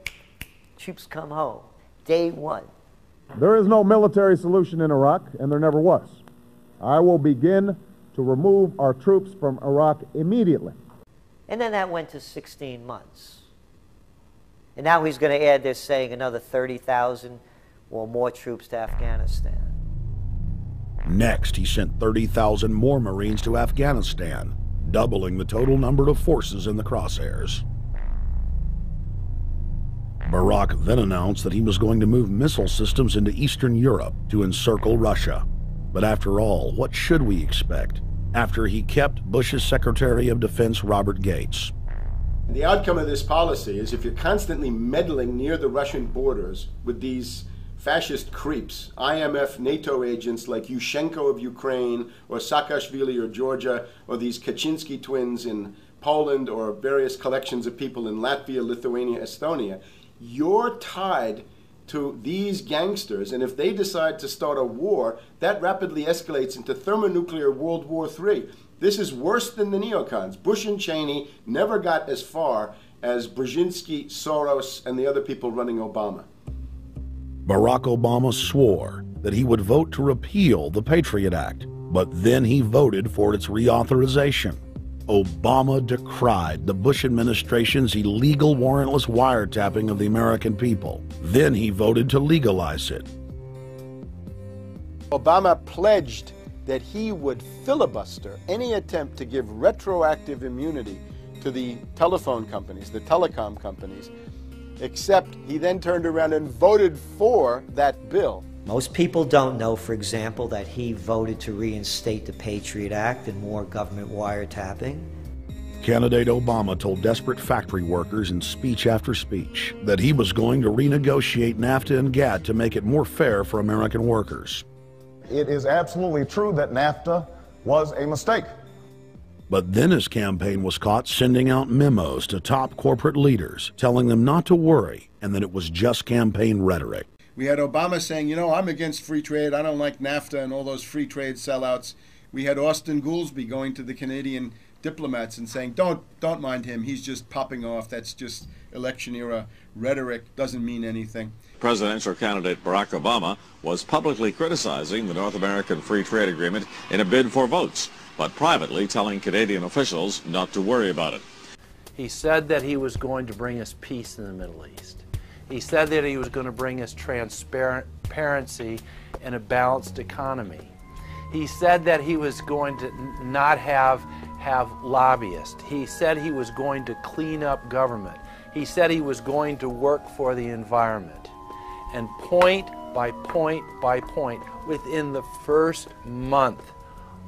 troops come home. Day one. There is no military solution in Iraq, and there never was. I will begin to remove our troops from Iraq immediately. And then that went to 16 months. And now he's going to add, they're saying, another 30,000 or more troops to Afghanistan. Next, he sent 30,000 more Marines to Afghanistan, doubling the total number of forces in the crosshairs. Barack then announced that he was going to move missile systems into Eastern Europe to encircle Russia. But after all, what should we expect after he kept Bush's Secretary of Defense Robert Gates? The outcome of this policy is if you're constantly meddling near the Russian borders with these fascist creeps, IMF, NATO agents like Yushchenko of Ukraine, or Saakashvili of Georgia, or these Kaczynski twins in Poland, or various collections of people in Latvia, Lithuania, Estonia, you're tied to these gangsters, and if they decide to start a war, that rapidly escalates into thermonuclear World War III. This is worse than the neocons. Bush and Cheney never got as far as Brzezinski, Soros, and the other people running Obama. Barack Obama swore that he would vote to repeal the Patriot Act, but then he voted for its reauthorization. Obama decried the Bush administration's illegal warrantless wiretapping of the American people. Then he voted to legalize it. Obama pledged that he would filibuster any attempt to give retroactive immunity to the telephone companies, the telecom companies, except he then turned around and voted for that bill. Most people don't know, for example, that he voted to reinstate the Patriot Act and more government wiretapping. Candidate Obama told desperate factory workers in speech after speech that he was going to renegotiate NAFTA and GATT to make it more fair for American workers. It is absolutely true that NAFTA was a mistake. But then his campaign was caught sending out memos to top corporate leaders, telling them not to worry and that it was just campaign rhetoric. We had Obama saying, you know, I'm against free trade. I don't like NAFTA and all those free trade sellouts. We had Austin Goolsbee going to the Canadian diplomats and saying, don't mind him. He's just popping off. That's just election era rhetoric. Doesn't mean anything. Presidential candidate Barack Obama was publicly criticizing the North American Free Trade Agreement in a bid for votes, but privately telling Canadian officials not to worry about it. He said that he was going to bring us peace in the Middle East. He said that he was going to bring us transparency and a balanced economy. He said that he was going to not have lobbyists. He said he was going to clean up government. He said he was going to work for the environment. And point by point by point, within the first month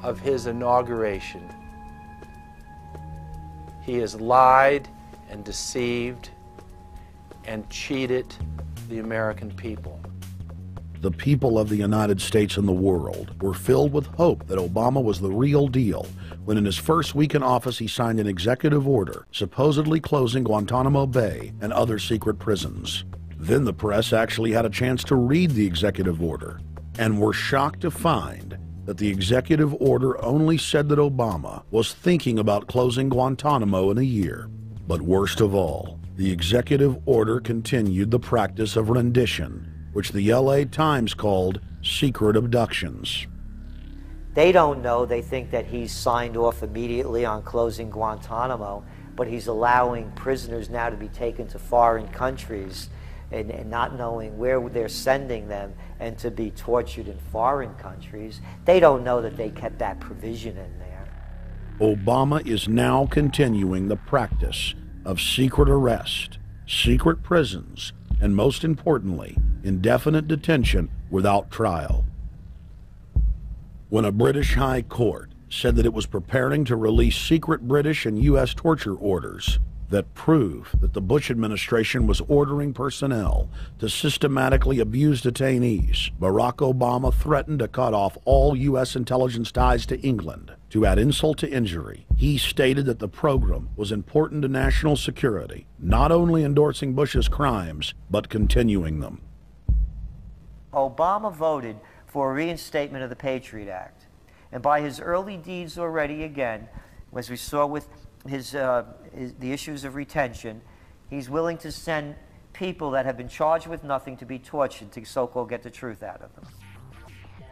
of his inauguration, he has lied and deceived and cheated the American people. The people of the United States and the world were filled with hope that Obama was the real deal when in his first week in office he signed an executive order supposedly closing Guantanamo Bay and other secret prisons. Then the press actually had a chance to read the executive order and were shocked to find that the executive order only said that Obama was thinking about closing Guantanamo in a year. But worst of all, the executive order continued the practice of rendition, which the LA Times called secret abductions. They don't know. They think that he's signed off immediately on closing Guantanamo, but he's allowing prisoners now to be taken to foreign countries and not knowing where they're sending them and to be tortured in foreign countries. They don't know that they kept that provision in there. Obama is now continuing the practice of secret arrest, secret prisons, and most importantly, indefinite detention without trial. When a British High Court said that it was preparing to release secret British and U.S. torture orders that prove that the Bush administration was ordering personnel to systematically abuse detainees, Barack Obama threatened to cut off all U.S. intelligence ties to England. To add insult to injury, he stated that the program was important to national security, not only endorsing Bush's crimes, but continuing them. Obama voted for a reinstatement of the Patriot Act. And by his early deeds already, again, as we saw with the issues of retention, he's willing to send people that have been charged with nothing to be tortured to so-called get the truth out of them.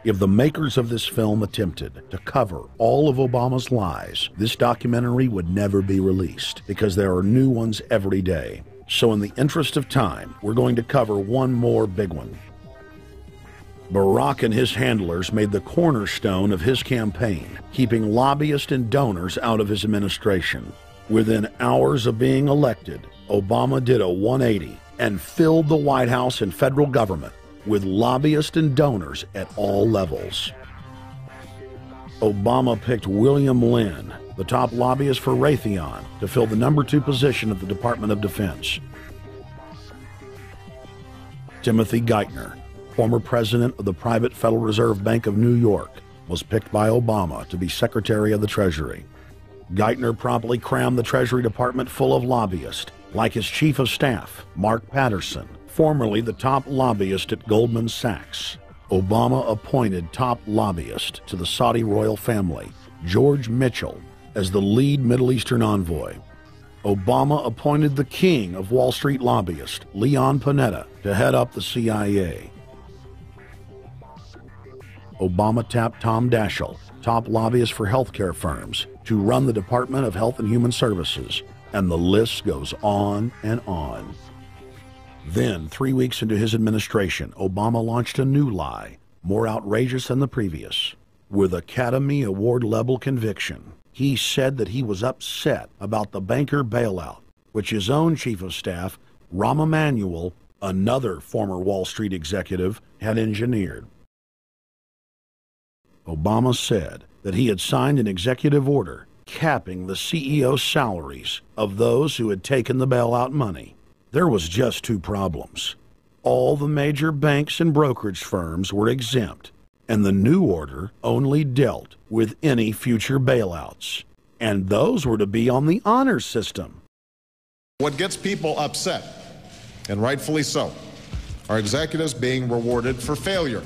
If the makers of this film attempted to cover all of Obama's lies, this documentary would never be released because there are new ones every day. So in the interest of time, we're going to cover one more big one. Barack and his handlers made the cornerstone of his campaign, keeping lobbyists and donors out of his administration. Within hours of being elected, Obama did a 180 and filled the White House and federal government with lobbyists and donors at all levels. Obama picked William Lynn, the top lobbyist for Raytheon, to fill the #2 position at the Department of Defense. Timothy Geithner, former president of the private Federal Reserve Bank of New York, was picked by Obama to be Secretary of the Treasury. Geithner promptly crammed the Treasury Department full of lobbyists, like his Chief of Staff, Mark Patterson, formerly the top lobbyist at Goldman Sachs. Obama appointed top lobbyist to the Saudi royal family, George Mitchell, as the lead Middle Eastern envoy. Obama appointed the king of Wall Street lobbyists, Leon Panetta, to head up the CIA. Obama tapped Tom Daschle, top lobbyist for healthcare firms, to run the Department of Health and Human Services, and the list goes on and on. Then, 3 weeks into his administration, Obama launched a new lie, more outrageous than the previous. With Academy Award-level conviction, he said that he was upset about the banker bailout, which his own Chief of Staff, Rahm Emanuel, another former Wall Street executive, had engineered. Obama said that he had signed an executive order capping the CEO's salaries of those who had taken the bailout money. There was just 2 problems. All the major banks and brokerage firms were exempt, and the new order only dealt with any future bailouts. And those were to be on the honor system. What gets people upset, and rightfully so, are executives being rewarded for failure.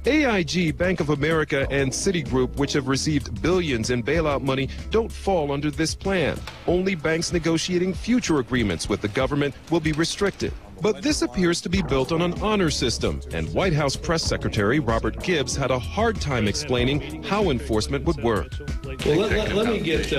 AIG, Bank of America, and Citigroup, which have received billions in bailout money, don't fall under this plan. Only banks negotiating future agreements with the government will be restricted. But this appears to be built on an honor system, and White House Press Secretary Robert Gibbs had a hard time explaining how enforcement would work. Well, let me get,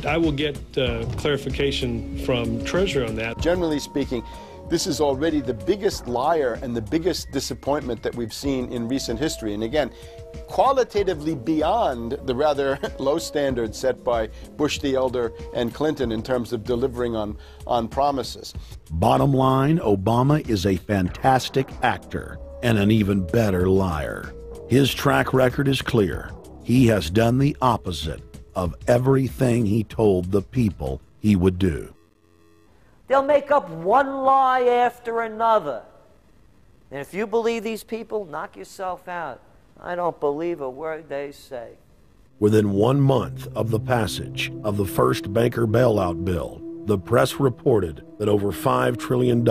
I will get clarification from Treasury on that. Generally speaking, this is already the biggest liar and the biggest disappointment that we've seen in recent history. And again, qualitatively beyond the rather low standards set by Bush the Elder and Clinton in terms of delivering on promises. Bottom line, Obama is a fantastic actor and an even better liar. His track record is clear. He has done the opposite of everything he told the people he would do. They'll make up one lie after another. And if you believe these people, knock yourself out. I don't believe a word they say. Within 1 month of the passage of the first banker bailout bill, the press reported that over $5 trillion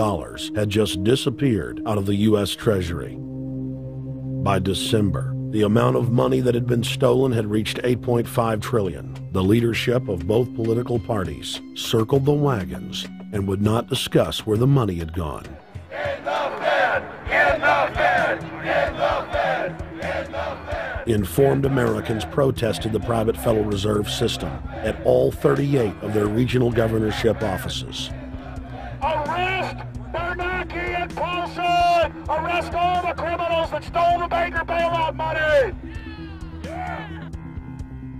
had just disappeared out of the U.S. Treasury. By December, the amount of money that had been stolen had reached $8.5 trillion. The leadership of both political parties circled the wagons and would not discuss where the money had gone. In the bed, In the Fed! In the Fed! In the Fed! Informed Americans protested the private Federal Reserve System at all 38 of their regional governorship offices. Arrest Bernanke and Paulson! Arrest all the criminals that stole the banker bailout money!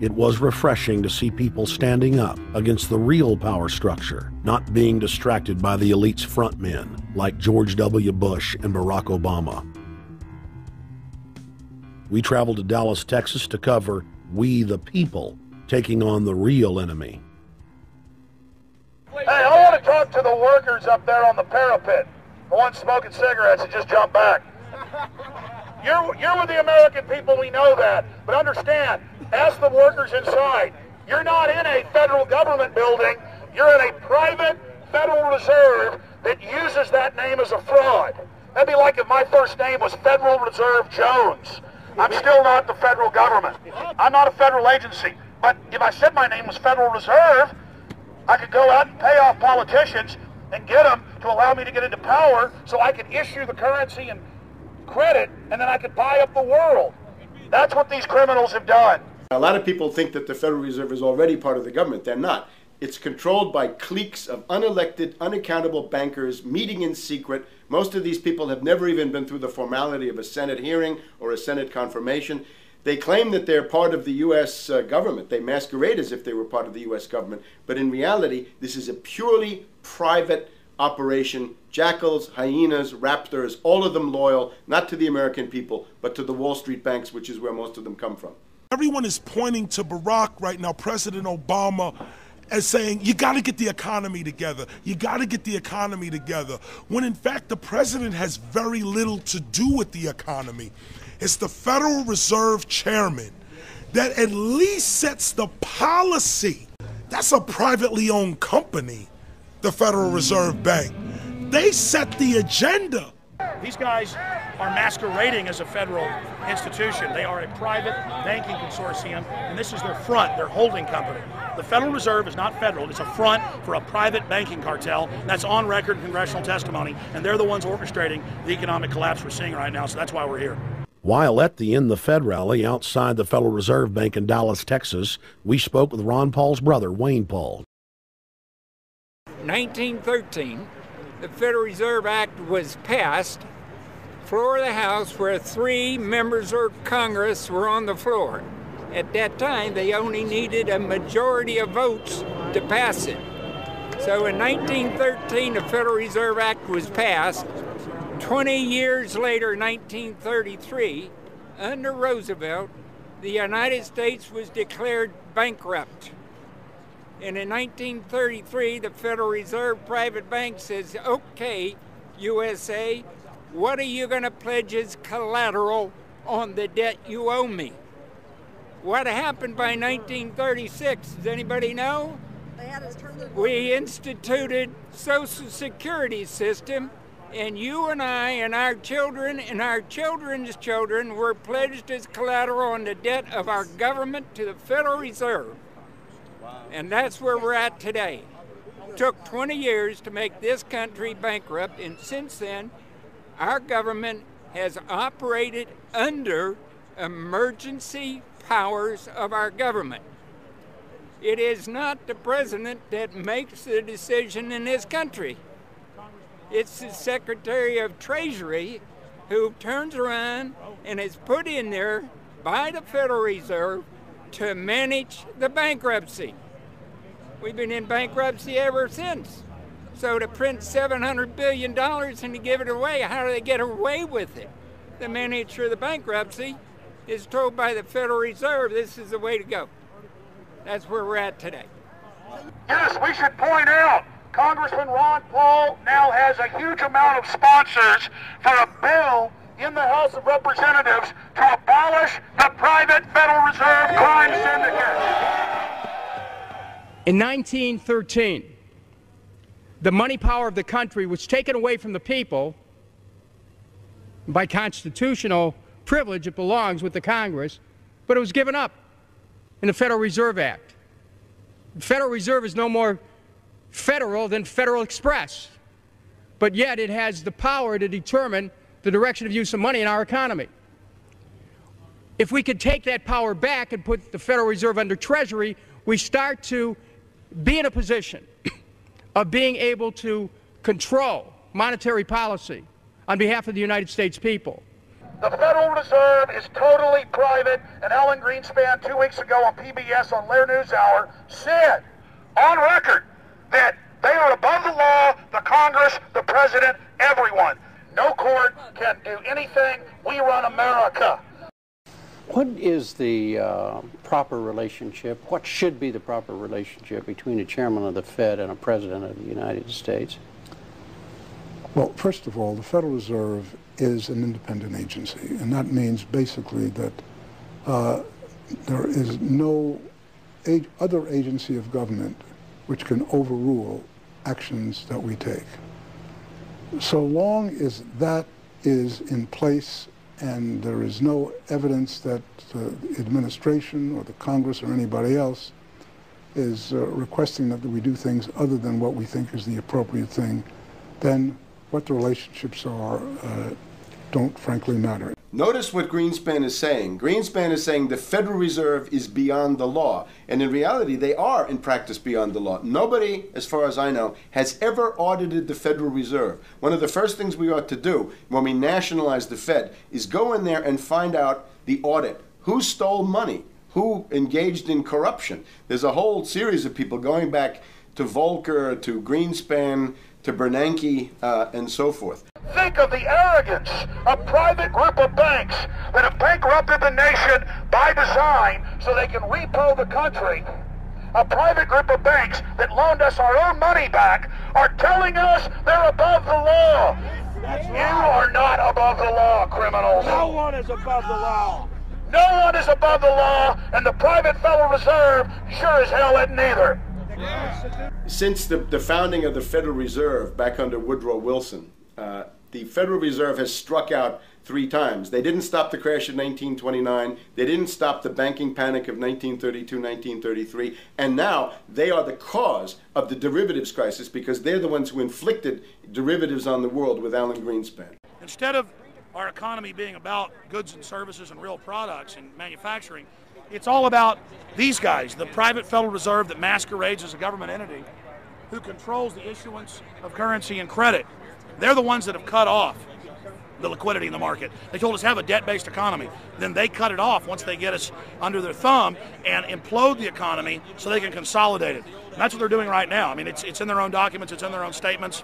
It was refreshing to see people standing up against the real power structure, not being distracted by the elite's frontmen like George W. Bush and Barack Obama. We traveled to Dallas, Texas to cover We the People taking on the real enemy. Hey, I want to talk to the workers up there on the parapet. The ones smoking cigarettes and just jump back. You're with the American people, we know that. But understand, ask the workers inside. You're not in a federal government building. You're in a private Federal Reserve that uses that name as a fraud. That'd be like if my first name was Federal Reserve Jones. I'm still not the federal government. I'm not a federal agency. But if I said my name was Federal Reserve, I could go out and pay off politicians and get them to allow me to get into power so I could issue the currency and credit, and then I could buy up the world. That's what these criminals have done. A lot of people think that the Federal Reserve is already part of the government. They're not. It's controlled by cliques of unelected, unaccountable bankers meeting in secret. Most of these people have never even been through the formality of a Senate hearing or a Senate confirmation. They claim that they're part of the U.S. government. They masquerade as if they were part of the U.S. government. But in reality, this is a purely private operation. Jackals, hyenas, raptors, all of them loyal, not to the American people, but to the Wall Street banks, which is where most of them come from. Everyone is pointing to Barack right now, President Obama, as saying, you got to get the economy together. You got to get the economy together. When in fact, the president has very little to do with the economy. It's the Federal Reserve chairman that at least sets the policy. That's a privately owned company, the Federal Reserve Bank. They set the agenda. These guys are masquerading as a federal institution. They are a private banking consortium, and this is their front, their holding company. The Federal Reserve is not federal. It's a front for a private banking cartel. That's on record in congressional testimony, and they're the ones orchestrating the economic collapse we're seeing right now, so that's why we're here. While at the In the Fed rally outside the Federal Reserve Bank in Dallas, Texas, we spoke with Ron Paul's brother, Wayne Paul. 1913, the Federal Reserve Act was passed, floor of the House, where 3 members of Congress were on the floor. At that time, they only needed a majority of votes to pass it. So in 1913, the Federal Reserve Act was passed. 20 years later, 1933, under Roosevelt, the United States was declared bankrupt. And in 1933, the Federal Reserve Private Bank says, okay, USA, what are you going to pledge as collateral on the debt you owe me? What happened by 1936? Does anybody know? We instituted Social Security system, and you and I and our children and our children's children were pledged as collateral on the debt of our government to the Federal Reserve. And that's where we're at today. It took 20 years to make this country bankrupt, and since then, our government has operated under emergency powers of our government. It is not the president that makes the decision in this country. It's the Secretary of Treasury who turns around and is put in there by the Federal Reserve to manage the bankruptcy. We've been in bankruptcy ever since. So to print $700 billion and to give it away, how do they get away with it? The manager of the bankruptcy is told by the Federal Reserve this is the way to go. That's where we're at today. Yes, we should point out, Congressman Ron Paul now has a huge amount of sponsors for a bill in the House of Representatives to abolish the private Federal Reserve crime syndicate. In 1913, the money power of the country was taken away from the people. By constitutional privilege, it belongs with the Congress, but it was given up in the Federal Reserve Act. The Federal Reserve is no more federal than Federal Express, but yet it has the power to determine the direction of use of money in our economy. If we could take that power back and put the Federal Reserve under Treasury, we start to be in a position of being able to control monetary policy on behalf of the United States people. The Federal Reserve is totally private, and Alan Greenspan 2 weeks ago on PBS on Lair NewsHour said on record that they are above the law, the Congress, the President, everyone. No court can do anything. We run America. What is the proper relationship, what should be the proper relationship between a chairman of the Fed and a president of the United States? Well, first of all, the Federal Reserve is an independent agency, and that means basically that there is no other agency of government which can overrule actions that we take. So long as that is in place and there is no evidence that the administration or the Congress or anybody else is requesting that we do things other than what we think is the appropriate thing, then what the relationships are don't frankly matter. Notice what Greenspan is saying. Greenspan is saying the Federal Reserve is beyond the law. And in reality, they are in practice beyond the law. Nobody, as far as I know, has ever audited the Federal Reserve. One of the first things we ought to do when we nationalize the Fed is go in there and find out the audit. Who stole money? Who engaged in corruption? There's a whole series of people going back to Volcker, to Greenspan, to Bernanke, and so forth. Think of the arrogance of private group of banks that have bankrupted the nation by design so they can repo the country. A private group of banks that loaned us our own money back are telling us they're above the law. You are not above the law, criminals. No one is above the law. No one is above the law, and the private Federal Reserve sure as hell isn't either. Since the founding of the Federal Reserve back under Woodrow Wilson, the Federal Reserve has struck out 3 times. They didn't stop the crash of 1929. They didn't stop the banking panic of 1932, 1933. And now they are the cause of the derivatives crisis because they're the ones who inflicted derivatives on the world with Alan Greenspan. Instead of our economy being about goods and services and real products and manufacturing, it's all about these guys, the private Federal Reserve that masquerades as a government entity who controls the issuance of currency and credit. They're the ones that have cut off the liquidity in the market. They told us have a debt-based economy. Then they cut it off once they get us under their thumb and implode the economy so they can consolidate it. And that's what they're doing right now. I mean, it's in their own documents, it's in their own statements.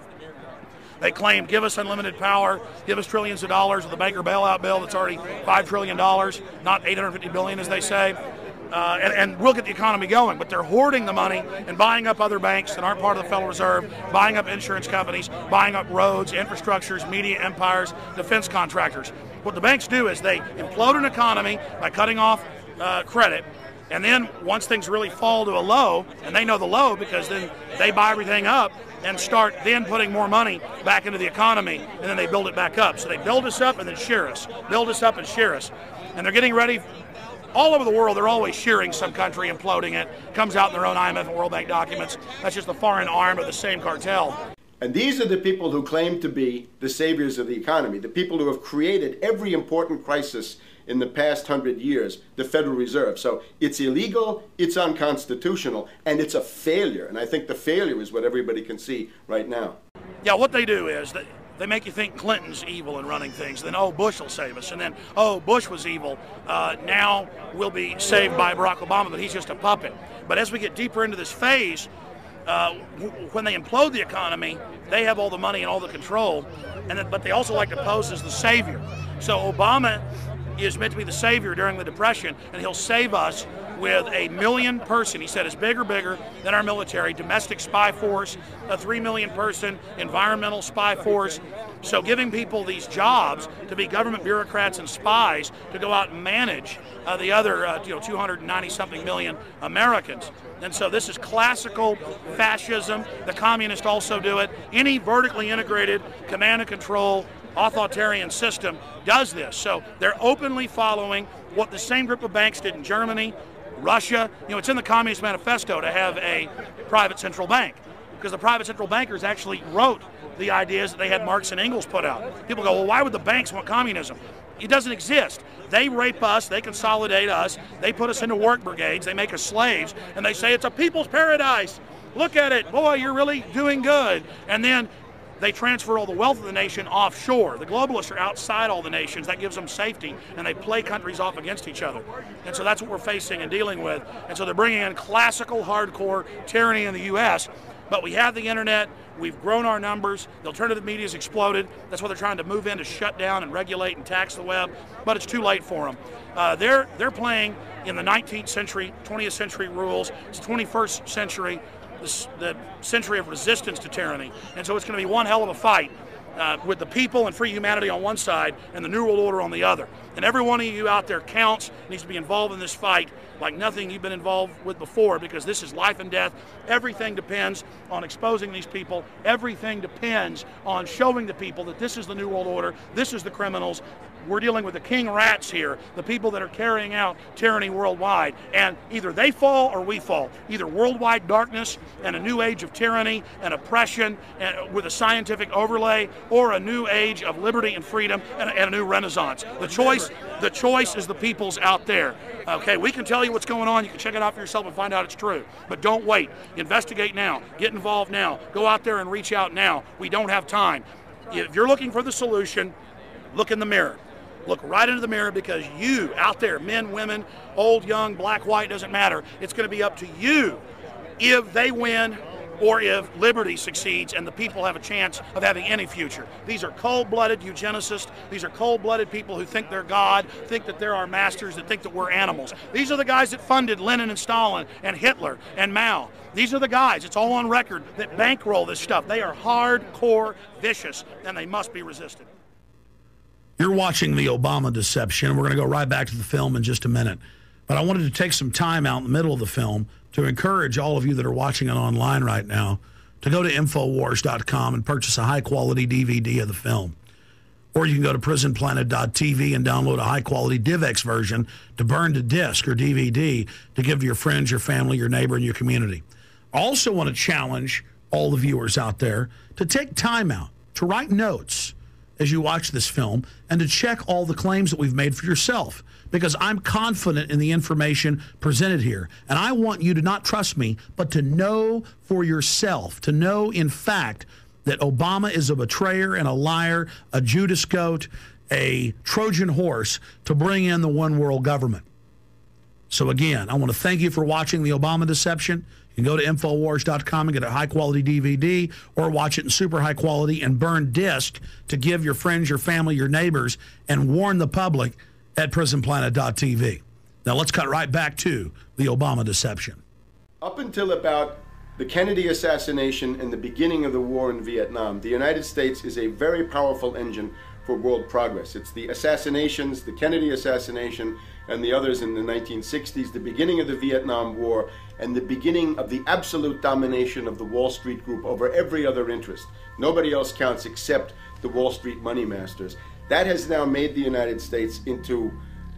They claim, give us unlimited power, give us trillions of dollars with the banker bailout bill that's already $5 trillion, not $850 billion as they say. And we'll get the economy going, but they're hoarding the money and buying up other banks that aren't part of the Federal Reserve, buying up insurance companies, buying up roads, infrastructures, media empires, defense contractors. What the banks do is they implode an economy by cutting off credit, and then once things really fall to a low, and they know the low because then they buy everything up and start then putting more money back into the economy, and then they build it back up. So they build us up and then shear us, build us up and shear us. And they're getting ready. All over the world, they're always shearing some country, imploding it. Comes out in their own IMF and World Bank documents. That's just the foreign arm of the same cartel. And these are the people who claim to be the saviors of the economy, the people who have created every important crisis in the past 100 years, the Federal Reserve. So it's illegal, it's unconstitutional, and it's a failure. And I think the failure is what everybody can see right now. Yeah, what they do is they make you think Clinton's evil in running things. Then, oh, Bush will save us. And then, oh, Bush was evil. Now we'll be saved by Barack Obama, but he's just a puppet. But as we get deeper into this phase, when they implode the economy, they have all the money and all the control. But they also like to pose as the savior. So Obama is meant to be the savior during the Depression, and he'll save us with a 1 million person, he said, is bigger than our military, domestic spy force, a 3 million person environmental spy force. So giving people these jobs to be government bureaucrats and spies to go out and manage the other 290-something million Americans. And so this is classical fascism. The communists also do it. Any vertically integrated command and control authoritarian system does this. So they're openly following what the same group of banks did in Germany, Russia. It's in the Communist Manifesto to have a private central bank, because the private central bankers actually wrote the ideas that they had Marx and Engels put out. People go, well, why would the banks want communism? It doesn't exist. They rape us, they consolidate us, they put us into work brigades, they make us slaves, and they say it's a people's paradise. Look at it, boy, you're really doing good. And then they transfer all the wealth of the nation offshore. The globalists are outside all the nations. That gives them safety, and they play countries off against each other. And so that's what we're facing and dealing with. And so they're bringing in classical, hardcore tyranny in the U.S., but we have the internet. We've grown our numbers. The alternative media has exploded. That's what they're trying to move in, to shut down and regulate and tax the web, but it's too late for them. They're playing in the 19th century, 20th century rules. It's the 21st century, the century of resistance to tyranny. And so it's going to be one hell of a fight with the people and free humanity on one side and the New World Order on the other. And every one of you out there counts, needs to be involved in this fight like nothing you've been involved with before, because this is life and death. Everything depends on exposing these people. Everything depends on showing the people that this is the New World Order, this is the criminals. We're dealing with the king rats here, the people that are carrying out tyranny worldwide. And either they fall or we fall. Either worldwide darkness and a new age of tyranny and oppression and with a scientific overlay, or a new age of liberty and freedom and a new renaissance. The choice is the people's out there. Okay, we can tell you what's going on. You can check it out for yourself and find out it's true. But don't wait. Investigate now. Get involved now. Go out there and reach out now. We don't have time. If you're looking for the solution, look in the mirror. Look right into the mirror, because you out there, men, women, old, young, black, white, doesn't matter. It's going to be up to you if they win or if liberty succeeds and the people have a chance of having any future. These are cold-blooded eugenicists. These are cold-blooded people who think they're God, think that they're our masters, that think that we're animals. These are the guys that funded Lenin and Stalin and Hitler and Mao. These are the guys, it's all on record, that bankroll this stuff. They are hardcore vicious, and they must be resisted. You're watching the Obama deception. We're going to go right back to the film in just a minute. But I wanted to take some time out in the middle of the film to encourage all of you that are watching it online right now to go to Infowars.com and purchase a high-quality DVD of the film. Or you can go to PrisonPlanet.tv and download a high-quality DivX version to burn to disc or DVD to give to your friends, your family, your neighbor, and your community. I also want to challenge all the viewers out there to take time out to write notes as you watch this film and to check all the claims that we've made for yourself, because I'm confident in the information presented here. And I want you to not trust me, but to know for yourself, to know in fact that Obama is a betrayer and a liar, a Judas goat, a Trojan horse to bring in the one world government. So again, I want to thank you for watching the Obama deception. You can go to Infowars.com and get a high-quality DVD, or watch it in super high quality and burn disc to give your friends, your family, your neighbors, and warn the public at PrisonPlanet.tv. Now let's cut right back to the Obama deception. Up until about the Kennedy assassination and the beginning of the war in Vietnam, the United States is a very powerful engine for world progress. It's the assassinations, the Kennedy assassination, and the others in the 1960s, the beginning of the Vietnam War, and the beginning of the absolute domination of the Wall Street group over every other interest. Nobody else counts except the Wall Street money masters. That has now made the United States into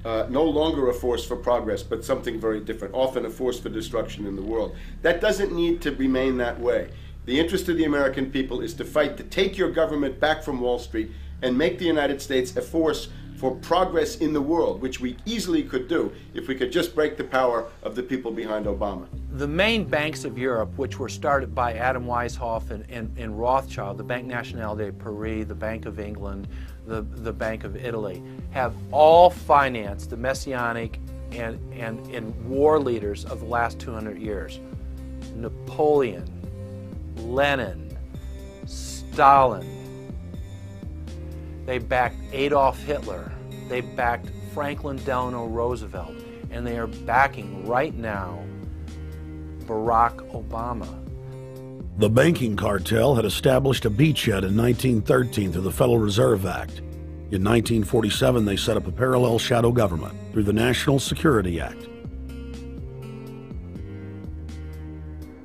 no longer a force for progress, but something very different, often a force for destruction in the world. That doesn't need to remain that way. The interest of the American people is to fight to take your government back from Wall Street and make the United States a force for progress in the world, which we easily could do if we could just break the power of the people behind Obama. The main banks of Europe, which were started by Adam Weishaupt and Rothschild, the Banque Nationale de Paris, the Bank of England, the Bank of Italy, have all financed the messianic and war leaders of the last 200 years. Napoleon, Lenin, Stalin. They backed Adolf Hitler. They backed Franklin Delano Roosevelt. And they are backing right now Barack Obama. The banking cartel had established a beachhead in 1913 through the Federal Reserve Act. In 1947, they set up a parallel shadow government through the National Security Act.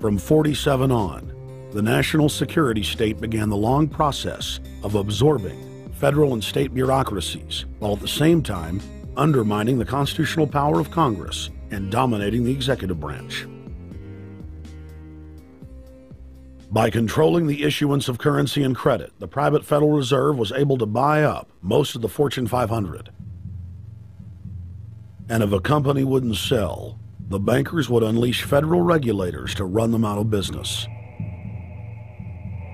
From 47 on, the national security state began the long process of absorbing federal and state bureaucracies, while at the same time undermining the constitutional power of Congress and dominating the executive branch. By controlling the issuance of currency and credit, the private Federal Reserve was able to buy up most of the Fortune 500. And if a company wouldn't sell, the bankers would unleash federal regulators to run them out of business.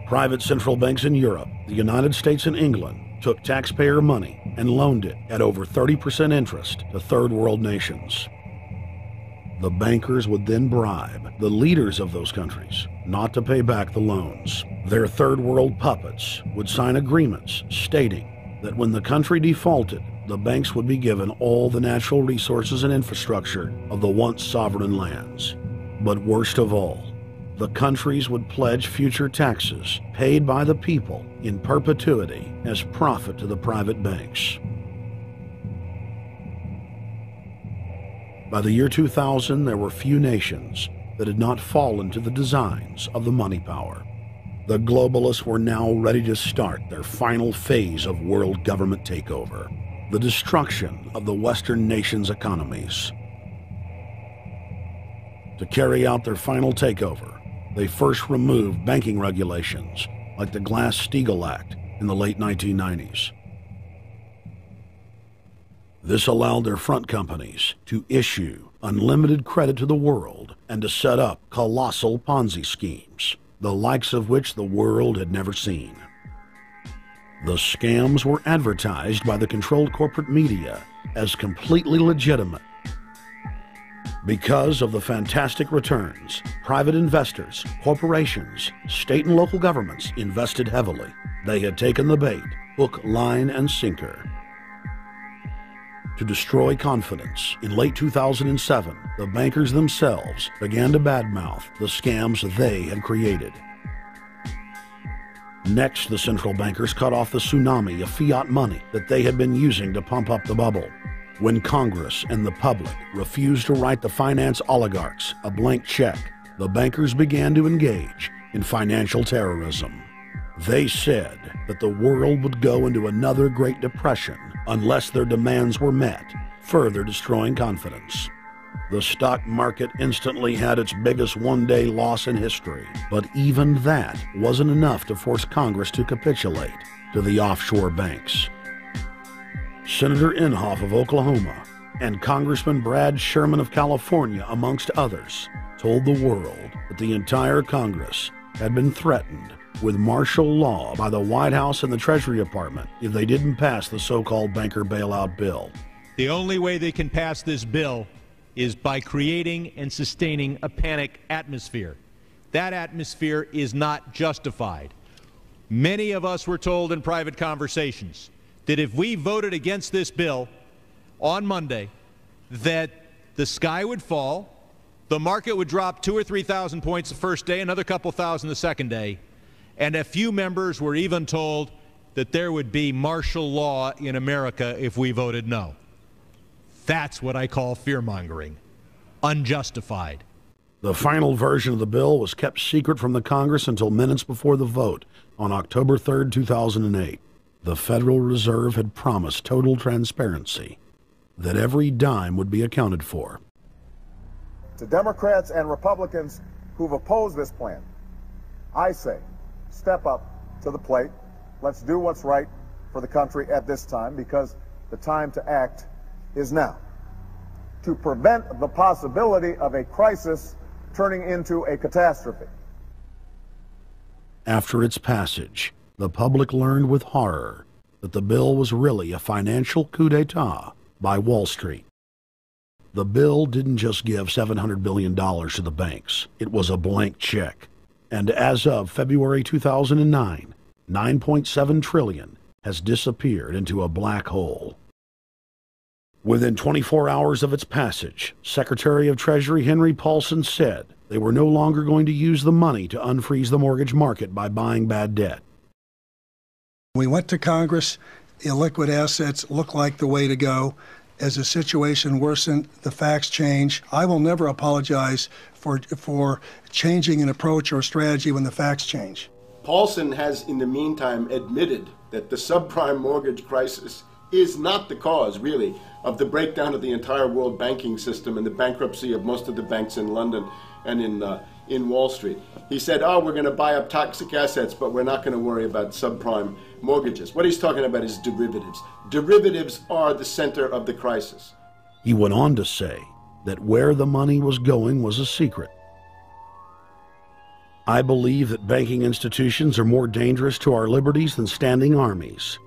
Private central banks in Europe, the United States, and England took taxpayer money and loaned it at over 30% interest to third world nations. The bankers would then bribe the leaders of those countries not to pay back the loans. Their third world puppets would sign agreements stating that when the country defaulted, the banks would be given all the natural resources and infrastructure of the once sovereign lands. But worst of all, the countries would pledge future taxes paid by the people in perpetuity as profit to the private banks. By the year 2000, there were few nations that had not fallen to the designs of the money power. The globalists were now ready to start their final phase of world government takeover, the destruction of the Western nations' economies. To carry out their final takeover, they first removed banking regulations like the Glass-Steagall Act in the late 1990s. This allowed their front companies to issue unlimited credit to the world and to set up colossal Ponzi schemes, the likes of which the world had never seen. The scams were advertised by the controlled corporate media as completely legitimate. Because of the fantastic returns, private investors, corporations, state and local governments invested heavily. They had taken the bait, hook, line, and sinker. To destroy confidence, in late 2007, the bankers themselves began to badmouth the scams they had created. Next, the central bankers cut off the tsunami of fiat money that they had been using to pump up the bubble. When Congress and the public refused to write the finance oligarchs a blank check, the bankers began to engage in financial terrorism. They said that the world would go into another Great Depression unless their demands were met, further destroying confidence. The stock market instantly had its biggest one-day loss in history, but even that wasn't enough to force Congress to capitulate to the offshore banks. Senator Inhofe of Oklahoma and Congressman Brad Sherman of California, amongst others, told the world that the entire Congress had been threatened with martial law by the White House and the Treasury Department if they didn't pass the so-called banker bailout bill. The only way they can pass this bill is by creating and sustaining a panic atmosphere. That atmosphere is not justified. Many of us were told in private conversations that if we voted against this bill on Monday, that the sky would fall, the market would drop 2,000 or 3,000 points the first day, another couple thousand the second day, and a few members were even told that there would be martial law in America if we voted no. That's what I call fear-mongering. Unjustified. The final version of the bill was kept secret from the Congress until minutes before the vote on October 3, 2008. The Federal Reserve had promised total transparency, that every dime would be accounted for. To Democrats and Republicans who've opposed this plan, I say, step up to the plate. Let's do what's right for the country at this time, because the time to act is now. To prevent the possibility of a crisis turning into a catastrophe. After its passage, the public learned with horror that the bill was really a financial coup d'etat by Wall Street. The bill didn't just give $700 billion to the banks. It was a blank check. And as of February 2009, $9.7 trillion has disappeared into a black hole. Within 24 hours of its passage, Secretary of Treasury Henry Paulson said they were no longer going to use the money to unfreeze the mortgage market by buying bad debt. We went to Congress. Illiquid assets look like the way to go. As the situation worsened, the facts change. I will never apologize for changing an approach or strategy when the facts change. Paulson has, in the meantime, admitted that the subprime mortgage crisis is not the cause, really, of the breakdown of the entire world banking system and the bankruptcy of most of the banks in London and in Wall Street. He said, oh, we're going to buy up toxic assets, but we're not going to worry about subprime mortgages. What he's talking about is derivatives. Derivatives are the center of the crisis. He went on to say that where the money was going was a secret. I believe that banking institutions are more dangerous to our liberties than standing armies.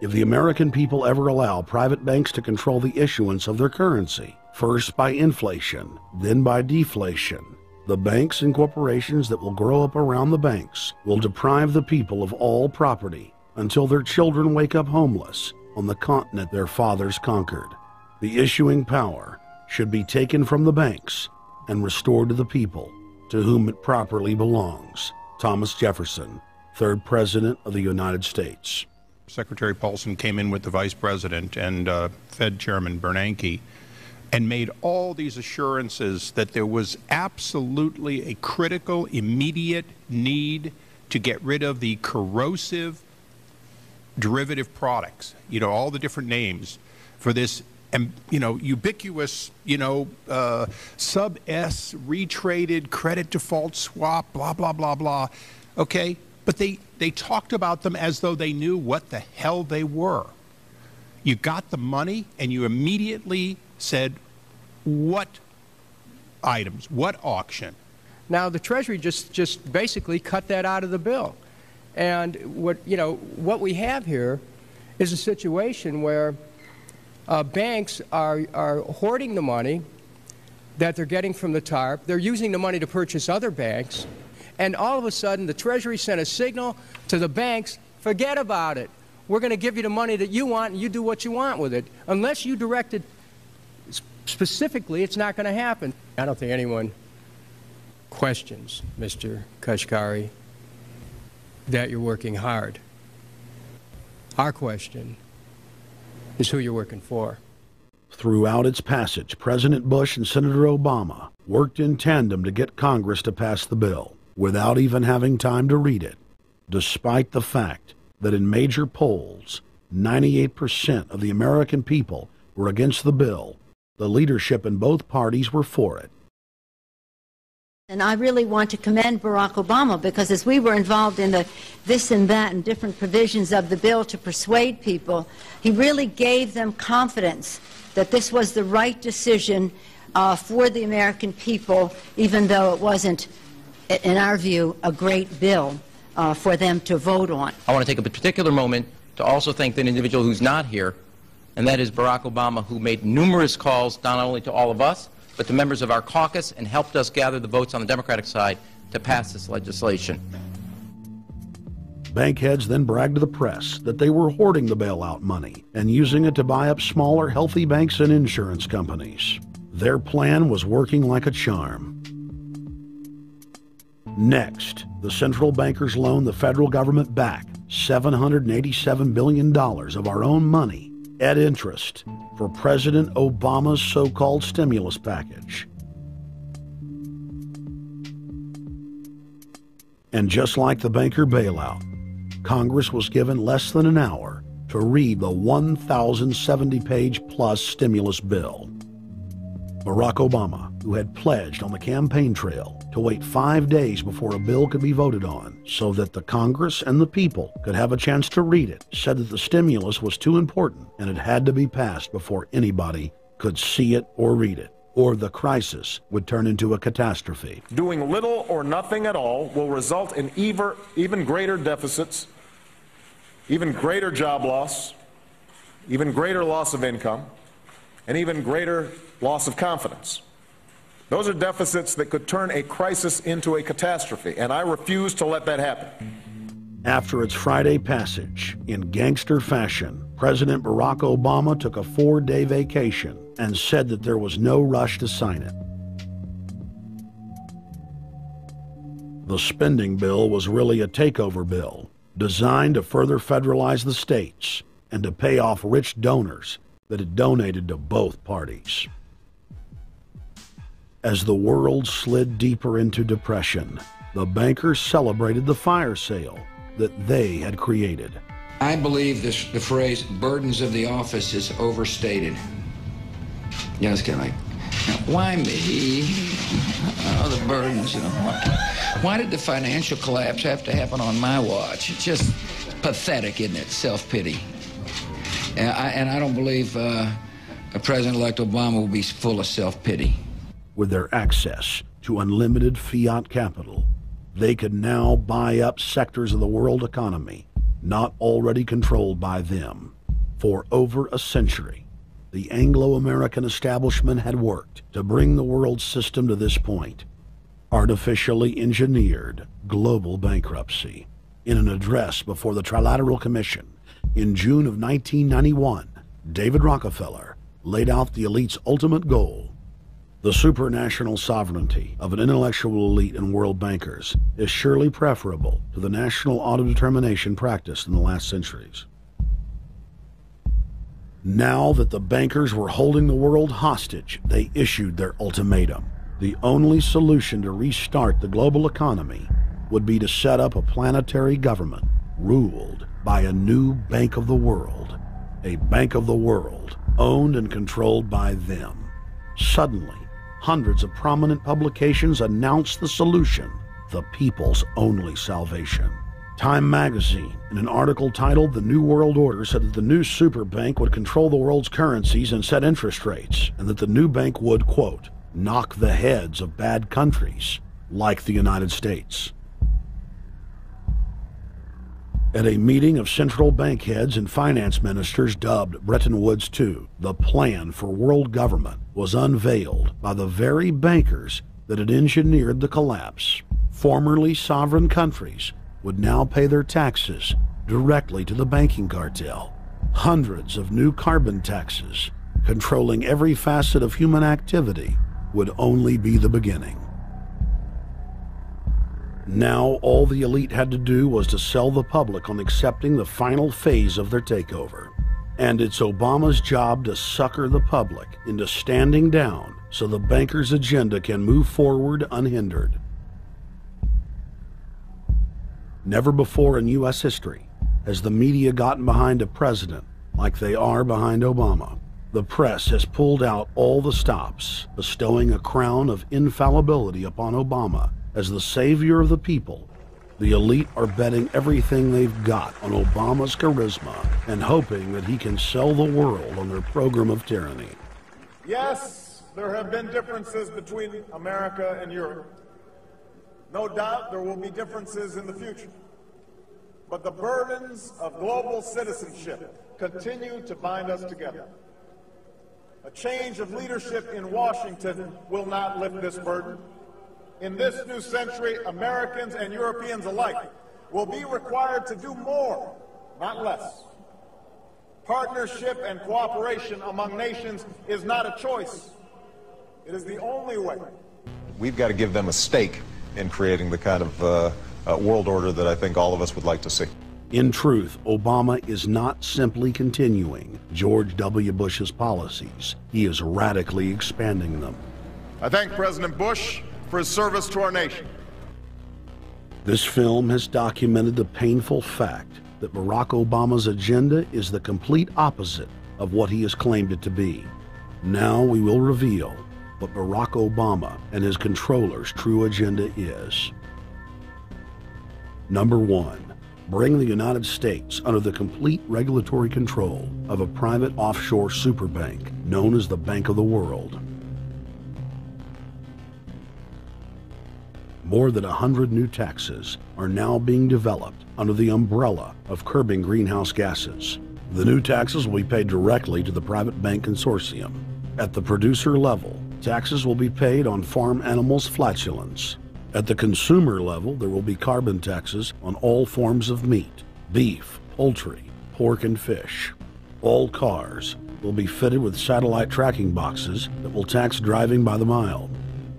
If the American people ever allow private banks to control the issuance of their currency, first by inflation, then by deflation, the banks and corporations that will grow up around the banks will deprive the people of all property until their children wake up homeless on the continent their fathers conquered. The issuing power should be taken from the banks and restored to the people, to whom it properly belongs. Thomas Jefferson, 3rd President of the United States. Secretary Paulson came in with the Vice President and Fed Chairman Bernanke and made all these assurances that there was absolutely a critical, immediate need to get rid of the corrosive derivative products, all the different names for this, ubiquitous, sub-S retraded credit default swap, blah, blah, blah, blah. Okay? But they talked about them as though they knew what the hell they were. You got the money and you immediately said, what items, what auction? Now, the Treasury just basically cut that out of the bill. And what we have here is a situation where banks are hoarding the money that they're getting from the TARP. They're using the money to purchase other banks. And all of a sudden, the Treasury sent a signal to the banks, forget about it. We're going to give you the money that you want, and you do what you want with it. Unless you direct it specifically, it's not going to happen. I don't think anyone questions, Mr. Kashkari, that you're working hard. Our question is who you're working for. Throughout its passage, President Bush and Senator Obama worked in tandem to get Congress to pass the bill without even having time to read it, despite the fact that in major polls, 98% of the American people were against the bill. The leadership in both parties were for it. And I really want to commend Barack Obama, because as we were involved in the this and that and different provisions of the bill to persuade people, he really gave them confidence that this was the right decision for the American people, even though it wasn't, in our view, a great bill for them to vote on. I want to take a particular moment to also thank the individual who's not here, and that is Barack Obama, who made numerous calls not only to all of us, but to members of our caucus, and helped us gather the votes on the Democratic side to pass this legislation. Bank heads then bragged to the press that they were hoarding the bailout money and using it to buy up smaller, healthy banks and insurance companies. Their plan was working like a charm. Next, the central bankers loaned the federal government back $787 billion of our own money at interest for President Obama's so-called stimulus package. And just like the banker bailout, Congress was given less than an hour to read the 1,070-page plus stimulus bill. Barack Obama, who had pledged on the campaign trail to wait 5 days before a bill could be voted on so that the Congress and the people could have a chance to read it, said that the stimulus was too important and it had to be passed before anybody could see it or read it, or the crisis would turn into a catastrophe. Doing little or nothing at all will result in even greater deficits, even greater job loss, even greater loss of income, and even greater loss of confidence. Those are deficits that could turn a crisis into a catastrophe, and I refuse to let that happen. After its Friday passage, in gangster fashion, President Barack Obama took a 4-day vacation and said that there was no rush to sign it. The spending bill was really a takeover bill, designed to further federalize the states and to pay off rich donors that had donated to both parties. As the world slid deeper into depression, the bankers celebrated the fire sale that they had created. I believe the phrase burdens of the office is overstated. Yes, Kelly. Why me? Oh, the burdens, you know. Why did the financial collapse have to happen on my watch? It's just pathetic, isn't it? Self-pity. And I don't believe President-elect Obama will be full of self-pity. With their access to unlimited fiat capital, they could now buy up sectors of the world economy not already controlled by them. For over a century, the Anglo-American establishment had worked to bring the world system to this point. Artificially engineered global bankruptcy. In an address before the Trilateral Commission in June of 1991, David Rockefeller laid out the elite's ultimate goal. The supranational sovereignty of an intellectual elite and world bankers is surely preferable to the national autodetermination practiced in the last centuries. Now that the bankers were holding the world hostage, they issued their ultimatum. The only solution to restart the global economy would be to set up a planetary government ruled by a new Bank of the World, a Bank of the World owned and controlled by them. Suddenly, hundreds of prominent publications announced the solution, the people's only salvation. Time magazine, in an article titled "The New World Order," said that the new super bank would control the world's currencies and set interest rates, and that the new bank would, quote, knock the heads of bad countries like the United States. At a meeting of central bank heads and finance ministers dubbed Bretton Woods II, the plan for world government was unveiled by the very bankers that had engineered the collapse. Formerly sovereign countries would now pay their taxes directly to the banking cartel. Hundreds of new carbon taxes, controlling every facet of human activity, would only be the beginning. Now all the elite had to do was to sell the public on accepting the final phase of their takeover. And it's Obama's job to sucker the public into standing down so the bankers' agenda can move forward unhindered. Never before in U.S. history has the media gotten behind a president like they are behind Obama. The press has pulled out all the stops, bestowing a crown of infallibility upon Obama as the savior of the people. The elite are betting everything they've got on Obama's charisma and hoping that he can sell the world on their program of tyranny. Yes, there have been differences between America and Europe. No doubt there will be differences in the future. But the burdens of global citizenship continue to bind us together. A change of leadership in Washington will not lift this burden. In this new century, Americans and Europeans alike will be required to do more, not less. Partnership and cooperation among nations is not a choice. It is the only way. We've got to give them a stake in creating the kind of world order that I think all of us would like to see. In truth, Obama is not simply continuing George W. Bush's policies. He is radically expanding them. I thank President Bush for his service to our nation. This film has documented the painful fact that Barack Obama's agenda is the complete opposite of what he has claimed it to be. Now we will reveal what Barack Obama and his controllers' true agenda is. Number one, bring the United States under the complete regulatory control of a private offshore superbank known as the Bank of the World. More than 100 new taxes are now being developed under the umbrella of curbing greenhouse gases. The new taxes will be paid directly to the private bank consortium. At the producer level, taxes will be paid on farm animals' flatulence. At the consumer level, there will be carbon taxes on all forms of meat, beef, poultry, pork, and fish. All cars will be fitted with satellite tracking boxes that will tax driving by the mile.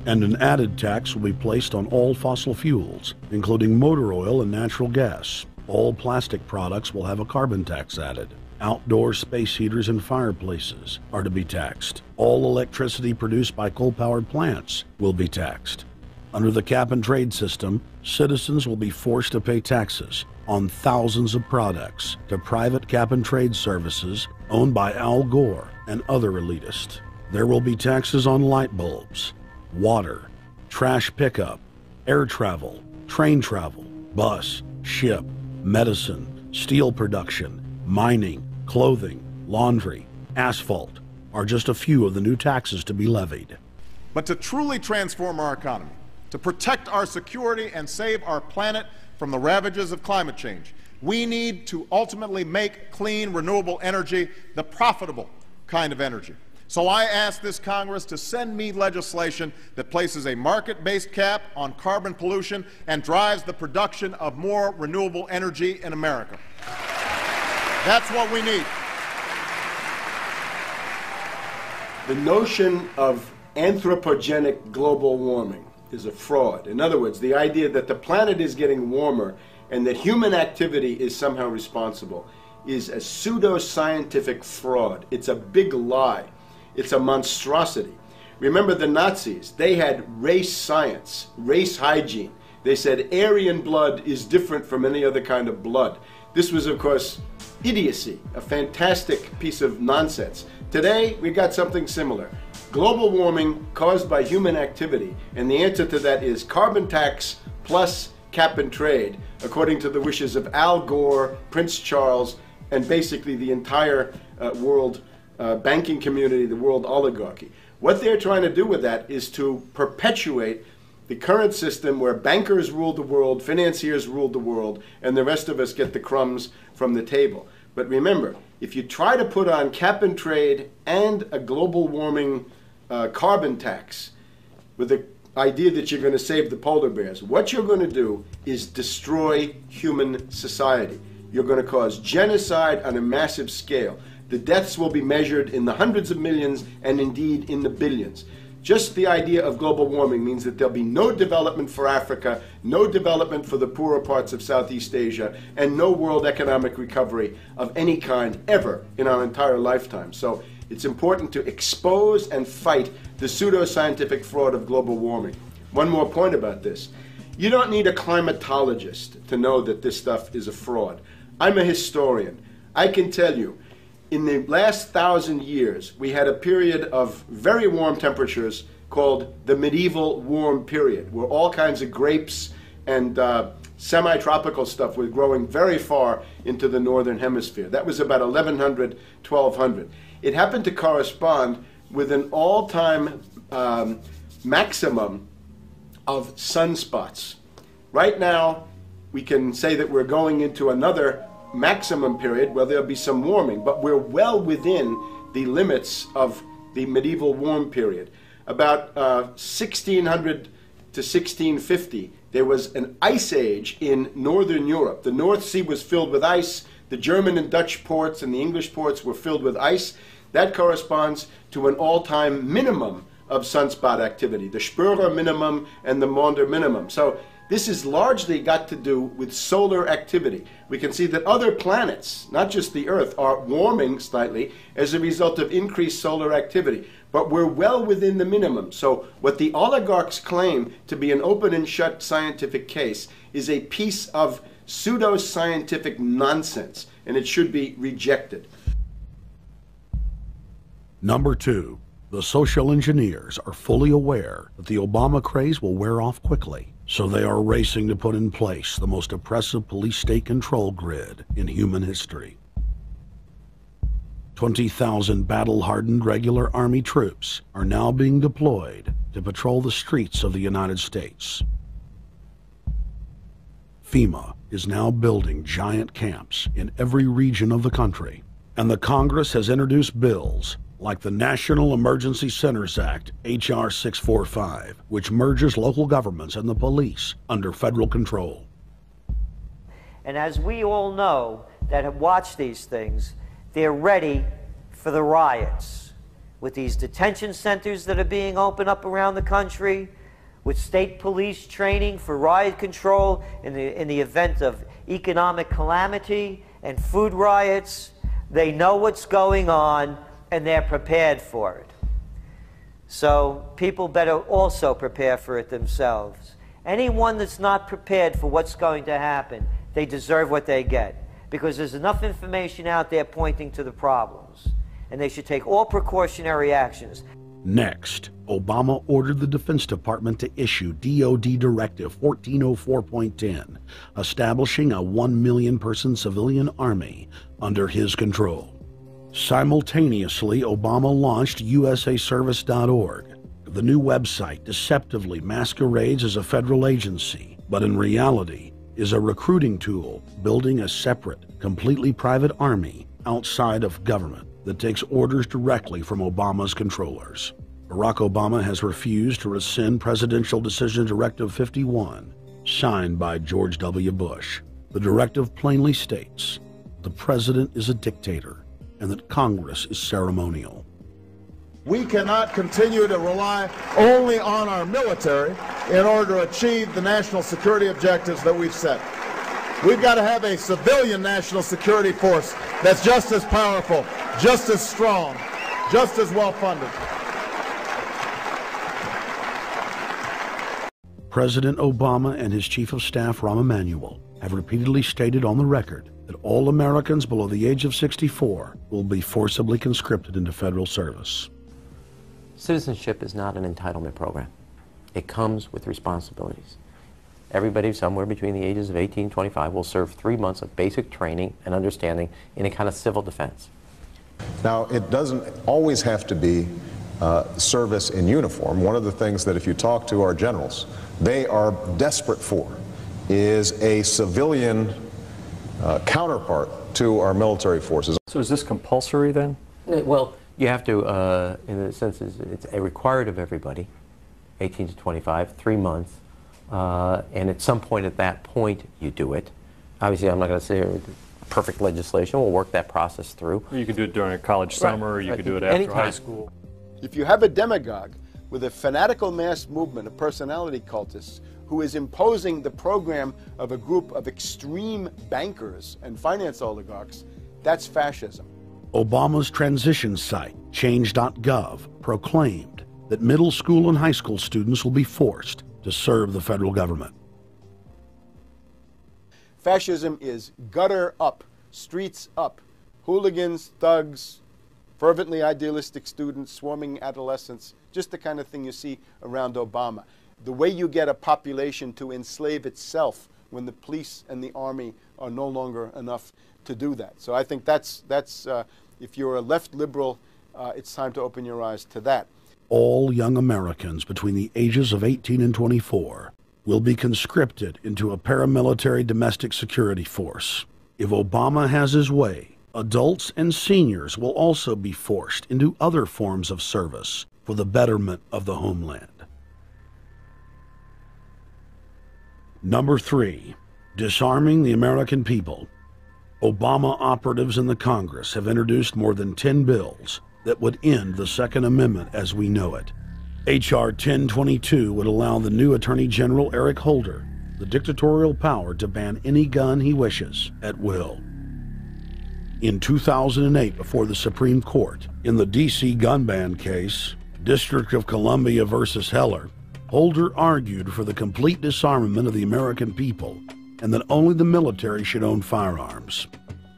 And an added tax will be placed on all fossil fuels, including motor oil and natural gas. All plastic products will have a carbon tax added. Outdoor space heaters and fireplaces are to be taxed. All electricity produced by coal-powered plants will be taxed. Under the cap-and-trade system, citizens will be forced to pay taxes on thousands of products to private cap-and-trade services owned by Al Gore and other elitists. There will be taxes on light bulbs, water, trash pickup, air travel, train travel, bus, ship, medicine, steel production, mining, clothing, laundry, asphalt are just a few of the new taxes to be levied. But to truly transform our economy, to protect our security and save our planet from the ravages of climate change, we need to ultimately make clean, renewable energy the profitable kind of energy. So I ask this Congress to send me legislation that places a market-based cap on carbon pollution and drives the production of more renewable energy in America. That's what we need. The notion of anthropogenic global warming is a fraud. In other words, the idea that the planet is getting warmer and that human activity is somehow responsible is a pseudo-scientific fraud. It's a big lie. It's a monstrosity. Remember the Nazis, they had race science, race hygiene. They said Aryan blood is different from any other kind of blood. This was, of course, idiocy, a fantastic piece of nonsense. Today, we got something similar. Global warming caused by human activity, and the answer to that is carbon tax plus cap and trade, according to the wishes of Al Gore, Prince Charles, and basically the entire world banking community, the world oligarchy. What they're trying to do with that is to perpetuate the current system where bankers rule the world, financiers rule the world, and the rest of us get the crumbs from the table. But remember, if you try to put on cap and trade and a global warming carbon tax with the idea that you're going to save the polar bears, what you're going to do is destroy human society. You're going to cause genocide on a massive scale. The deaths will be measured in the hundreds of millions and indeed in the billions. Just the idea of global warming means that there'll be no development for Africa, no development for the poorer parts of Southeast Asia, and no world economic recovery of any kind ever in our entire lifetime. So it's important to expose and fight the pseudo-scientific fraud of global warming. One more point about this. You don't need a climatologist to know that this stuff is a fraud. I'm a historian. I can tell you, in the last 1,000 years, we had a period of very warm temperatures called the medieval warm period, where all kinds of grapes and semi-tropical stuff was growing very far into the northern hemisphere. That was about 1100, 1200. It happened to correspond with an all-time maximum of sunspots. Right now, we can say that we're going into another maximum period where there'll be some warming, but we're well within the limits of the medieval warm period. About 1600 to 1650, there was an ice age in northern Europe. The North Sea was filled with ice. The German and Dutch ports and the English ports were filled with ice. That corresponds to an all-time minimum of sunspot activity, the Spörer minimum and the Maunder minimum. So this has largely got to do with solar activity. We can see that other planets, not just the Earth, are warming slightly as a result of increased solar activity. But we're well within the minimum. So what the oligarchs claim to be an open and shut scientific case is a piece of pseudo-scientific nonsense, and it should be rejected. Number 2, the social engineers are fully aware that the Obama craze will wear off quickly, so they are racing to put in place the most oppressive police state control grid in human history. 20,000 battle-hardened regular Army troops are now being deployed to patrol the streets of the United States. FEMA is now building giant camps in every region of the country, and the Congress has introduced bills like the National Emergency Centers Act, H.R. 645, which merges local governments and the police under federal control. And as we all know that have watched these things, they're ready for the riots. With these detention centers that are being opened up around the country, with state police training for riot control in the event of economic calamity and food riots, they know what's going on and they're prepared for it. So people better also prepare for it themselves. Anyone that's not prepared for what's going to happen, they deserve what they get, because there's enough information out there pointing to the problems, and they should take all precautionary actions. Next, Obama ordered the Defense Department to issue DoD Directive 1404.10, establishing a 1 million person civilian army under his control. Simultaneously, Obama launched USAService.org. The new website deceptively masquerades as a federal agency, but in reality is a recruiting tool building a separate, completely private army outside of government that takes orders directly from Obama's controllers. Barack Obama has refused to rescind Presidential Decision Directive 51, signed by George W. Bush. The directive plainly states the president is a dictator and that Congress is ceremonial. We cannot continue to rely only on our military in order to achieve the national security objectives that we've set. We've got to have a civilian national security force that's just as powerful, just as strong, just as well funded. President Obama and his Chief of Staff, Rahm Emanuel, have repeatedly stated on the record that all Americans below the age of 64 will be forcibly conscripted into federal service. Citizenship is not an entitlement program. It comes with responsibilities. Everybody somewhere between the ages of 18 and 25 will serve 3 months of basic training and understanding in a kind of civil defense. Now, it doesn't always have to be service in uniform. One of the things that if you talk to our generals, they are desperate for is a civilian counterpart to our military forces. So is this compulsory then? Well, you have to, in the sense, it's required of everybody, 18 to 25, 3 months. And at some point at that point, you do it. Obviously, I'm not going to say perfect legislation. We'll work that process through. Or you could do it during a college summer, or you could do it after high school. If you have a demagogue with a fanatical mass movement of personality cultists who is imposing the program of a group of extreme bankers and finance oligarchs, that's fascism. Obama's transition site, change.gov, proclaimed that middle school and high school students will be forced to serve the federal government. Fascism is gutter up, streets up, hooligans, thugs, fervently idealistic students, swarming adolescents, just the kind of thing you see around Obama. The way you get a population to enslave itself when the police and the army are no longer enough to do that. So I think that's if you're a left liberal, it's time to open your eyes to that. All young Americans between the ages of 18 and 24 will be conscripted into a paramilitary domestic security force. If Obama has his way, adults and seniors will also be forced into other forms of service for the betterment of the homeland. Number 3, disarming the American people. Obama operatives in the Congress have introduced more than 10 bills that would end the Second Amendment as we know it. H.R. 1022 would allow the new Attorney General Eric Holder the dictatorial power to ban any gun he wishes at will. In 2008, before the Supreme Court, in the D.C. gun ban case, District of Columbia versus Heller, Holder argued for the complete disarmament of the American people and that only the military should own firearms.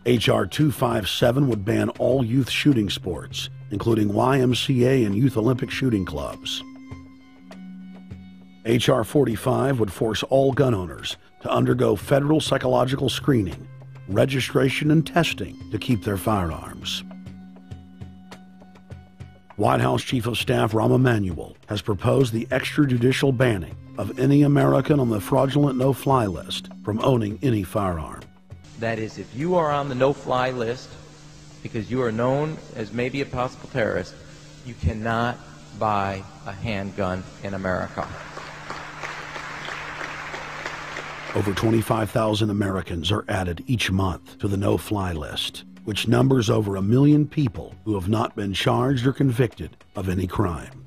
H.R. 257 would ban all youth shooting sports, including YMCA and Youth Olympic shooting clubs. H.R. 45 would force all gun owners to undergo federal psychological screening, registration, and testing to keep their firearms. White House Chief of Staff Rahm Emanuel has proposed the extrajudicial banning of any American on the fraudulent no-fly list from owning any firearm. That is, if you are on the no-fly list because you are known as maybe a possible terrorist, you cannot buy a handgun in America. Over 25,000 Americans are added each month to the no-fly list, which numbers over 1 million people who have not been charged or convicted of any crime.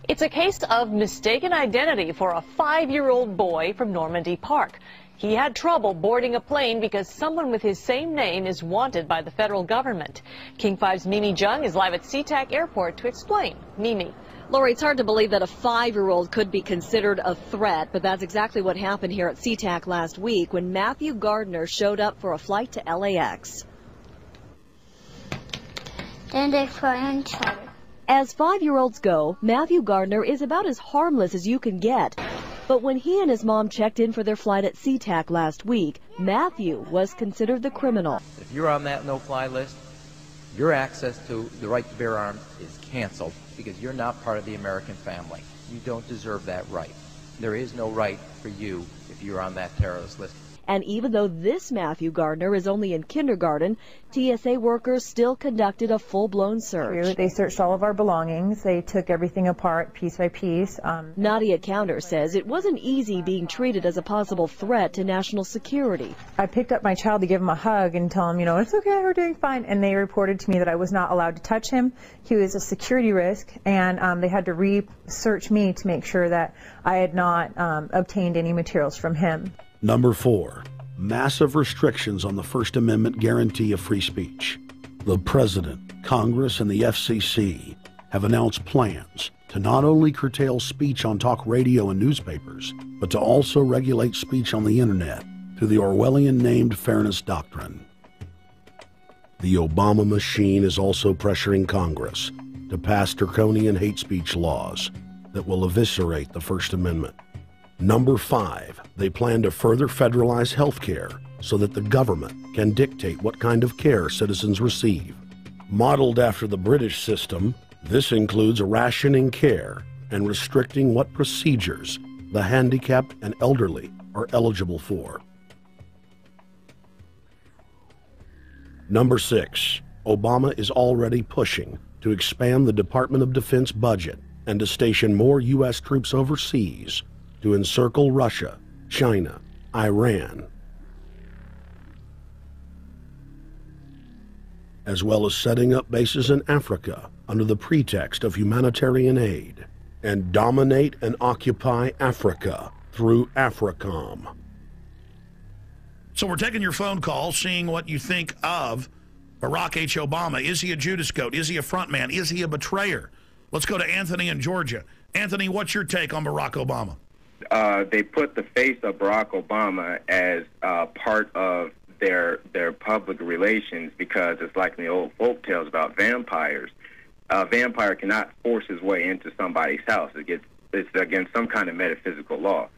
It's a case of mistaken identity for a 5-year-old boy from Normandy Park. He had trouble boarding a plane because someone with his same name is wanted by the federal government. King 5's Mimi Jung is live at SeaTac Airport to explain. Mimi. Lori, it's hard to believe that a 5-year-old could be considered a threat, but that's exactly what happened here at SeaTac last week when Matthew Gardner showed up for a flight to LAX. Then they fly on charter. As 5-year-olds go, Matthew Gardner is about as harmless as you can get. But when he and his mom checked in for their flight at SeaTac last week, Matthew was considered the criminal. If you're on that no-fly list, your access to the right to bear arms is canceled because you're not part of the American family. You don't deserve that right. There is no right for you if you're on that terrorist list. And even though this Matthew Gardner is only in kindergarten, TSA workers still conducted a full-blown search. They searched all of our belongings. They took everything apart piece by piece. Nadia Counter says it wasn't easy being treated as a possible threat to national security. I picked up my child to give him a hug and tell him, you know, it's okay, we're doing fine. And they reported to me that I was not allowed to touch him. He was a security risk, and they had to research me to make sure that I had not obtained any materials from him. Number 4, massive restrictions on the First Amendment guarantee of free speech. The President, Congress, and the FCC have announced plans to not only curtail speech on talk radio and newspapers, but to also regulate speech on the internet through the Orwellian-named Fairness Doctrine. The Obama machine is also pressuring Congress to pass draconian hate speech laws that will eviscerate the First Amendment. Number 5, they plan to further federalize health care so that the government can dictate what kind of care citizens receive. Modeled after the British system, this includes rationing care and restricting what procedures the handicapped and elderly are eligible for. Number 6, Obama is already pushing to expand the Department of Defense budget and to station more U.S. troops overseas to encircle Russia, China, Iran, as well as setting up bases in Africa under the pretext of humanitarian aid, and dominate and occupy Africa through AFRICOM. So we're taking your phone call, seeing what you think of Barack H. Obama. Is he a Judas goat? Is he a front man? Is he a betrayer? Let's go to Anthony in Georgia. Anthony, what's your take on Barack Obama? They put the face of Barack Obama as part of their public relations because it's like in the old folk tales about vampires. A vampire cannot force his way into somebody's house. It's against some kind of metaphysical law.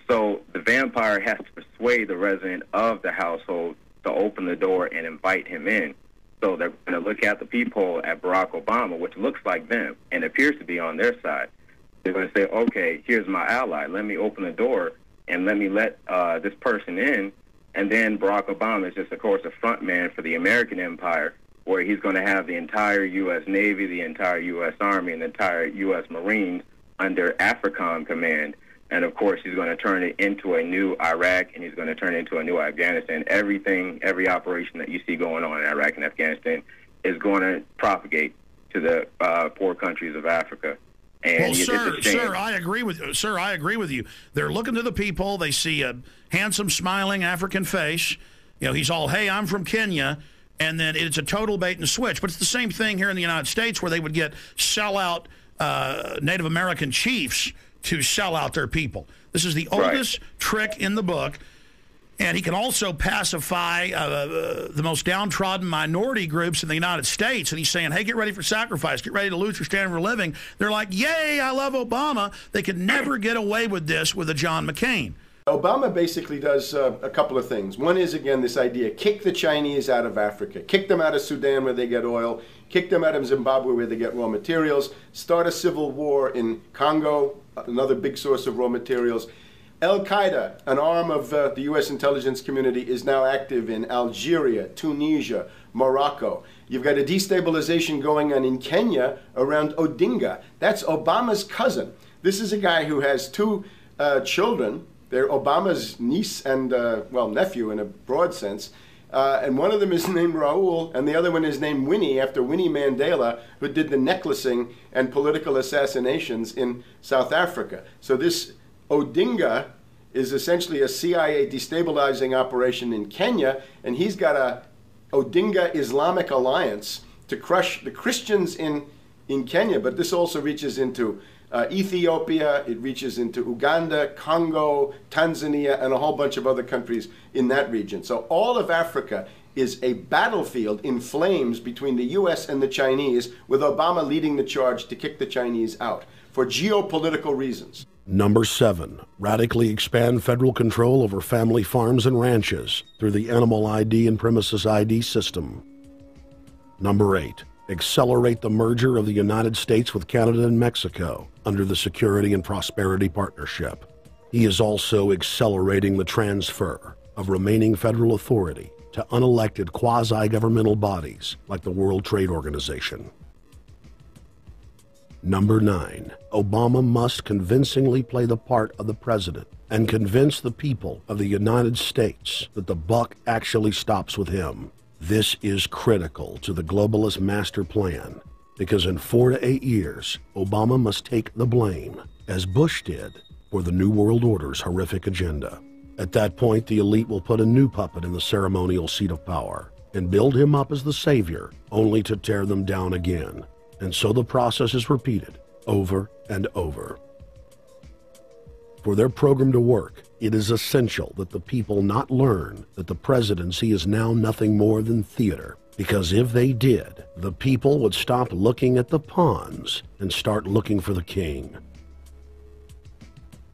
So the vampire has to persuade the resident of the household to open the door and invite him in. So they're going to look at the peephole at Barack Obama, which looks like them and appears to be on their side. They're going to say, okay, here's my ally. Let me open the door and let me let this person in. And then Barack Obama is just, of course, a front man for the American empire, where he's going to have the entire U.S. Navy, the entire U.S. Army, and the entire U.S. Marines under AFRICOM command. And, of course, he's going to turn it into a new Iraq, and he's going to turn it into a new Afghanistan. Everything, every operation that you see going on in Iraq and Afghanistan is going to propagate to the poor countries of Africa. And well, sir, I agree with you. Sir, I agree with you. They're looking to the people. They see a handsome, smiling African face. You know, he's all, hey, I'm from Kenya. And then it's a total bait and switch. But it's the same thing here in the United States where they would get sellout Native American chiefs to sell out their people. This is the oldest trick in the book. And he can also pacify the most downtrodden minority groups in the United States. And he's saying, hey, get ready for sacrifice. Get ready to lose your standard of living. They're like, yay, I love Obama. They could never get away with this with a John McCain. Obama basically does a couple of things. One is, again, this idea, kick the Chinese out of Africa. Kick them out of Sudan where they get oil. Kick them out of Zimbabwe where they get raw materials. Start a civil war in Congo, another big source of raw materials. Al-Qaeda, an arm of the U.S. intelligence community, is now active in Algeria, Tunisia, Morocco. You've got a destabilization going on in Kenya around Odinga. That's Obama's cousin. This is a guy who has two children. They're Obama's niece and, well, nephew in a broad sense. And one of them is named Raul, and the other one is named Winnie, after Winnie Mandela, who did the necklacing and political assassinations in South Africa. So this Odinga is essentially a CIA destabilizing operation in Kenya, and he's got a Odinga Islamic Alliance to crush the Christians in Kenya, but this also reaches into Ethiopia, it reaches into Uganda, Congo, Tanzania, and a whole bunch of other countries in that region. So all of Africa is a battlefield in flames between the U.S. and the Chinese, with Obama leading the charge to kick the Chinese out for geopolitical reasons. Number 7, radically expand federal control over family farms and ranches through the Animal ID and Premises ID system. Number 8, accelerate the merger of the United States with Canada and Mexico under the Security and Prosperity Partnership. He is also accelerating the transfer of remaining federal authority to unelected quasi-governmental bodies like the World Trade Organization. Number 9, Obama must convincingly play the part of the president and convince the people of the United States that the buck actually stops with him. This is critical to the globalist master plan, because in 4 to 8 years, Obama must take the blame, as Bush did, for the New World Order's horrific agenda. At that point, the elite will put a new puppet in the ceremonial seat of power and build him up as the savior, only to tear them down again. And so the process is repeated over and over. For their program to work, it is essential that the people not learn that the presidency is now nothing more than theater, because if they did, the people would stop looking at the pawns and start looking for the king.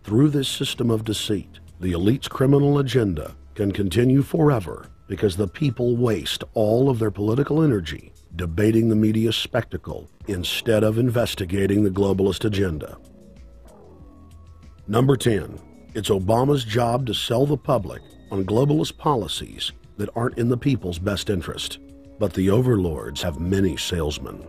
Through this system of deceit, the elite's criminal agenda can continue forever because the people waste all of their political energy debating the media spectacle instead of investigating the globalist agenda. Number 10, it's Obama's job to sell the public on globalist policies that aren't in the people's best interest, but the overlords have many salesmen.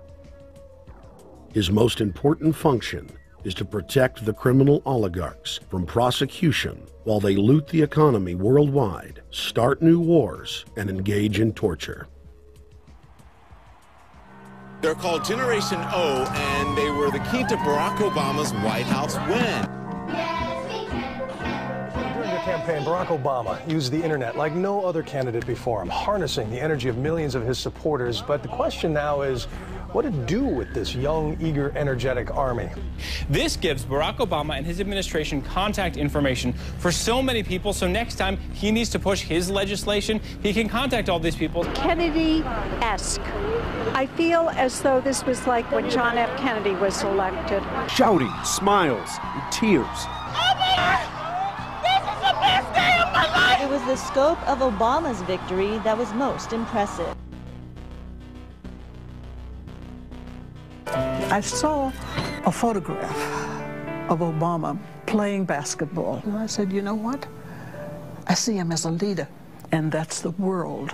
His most important function is to protect the criminal oligarchs from prosecution while they loot the economy worldwide, start new wars, and engage in torture. They're called Generation O, and they were the key to Barack Obama's White House win. During the campaign, Barack Obama used the internet like no other candidate before him, harnessing the energy of millions of his supporters. But the question now is, what to do with this young, eager, energetic army? This gives Barack Obama and his administration contact information for so many people, so next time he needs to push his legislation, he can contact all these people. Kennedy-esque. I feel as though this was like when John F. Kennedy was elected. Shouting, smiles, and tears. This is the best day of my life! It was the scope of Obama's victory that was most impressive. I saw a photograph of Obama playing basketball. And I said, you know what? I see him as a leader, and that's the world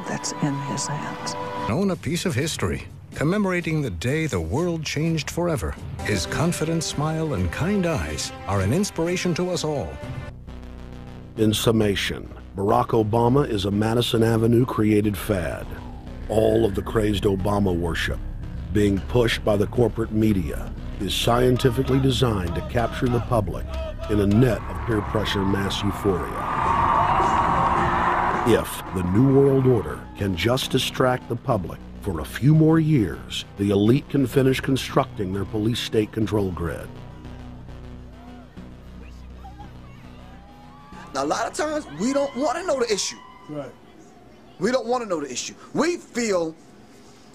that's in his hands. Own a piece of history, commemorating the day the world changed forever. His confident smile and kind eyes are an inspiration to us all. In summation, Barack Obama is a Madison Avenue created fad. All of the crazed Obama worship, being pushed by the corporate media, is scientifically designed to capture the public in a net of peer pressure mass euphoria. If the New World Order can just distract the public for a few more years, the elite can finish constructing their police state control grid. Now, a lot of times, we don't want to know the issue. Right. We don't want to know the issue. We feel,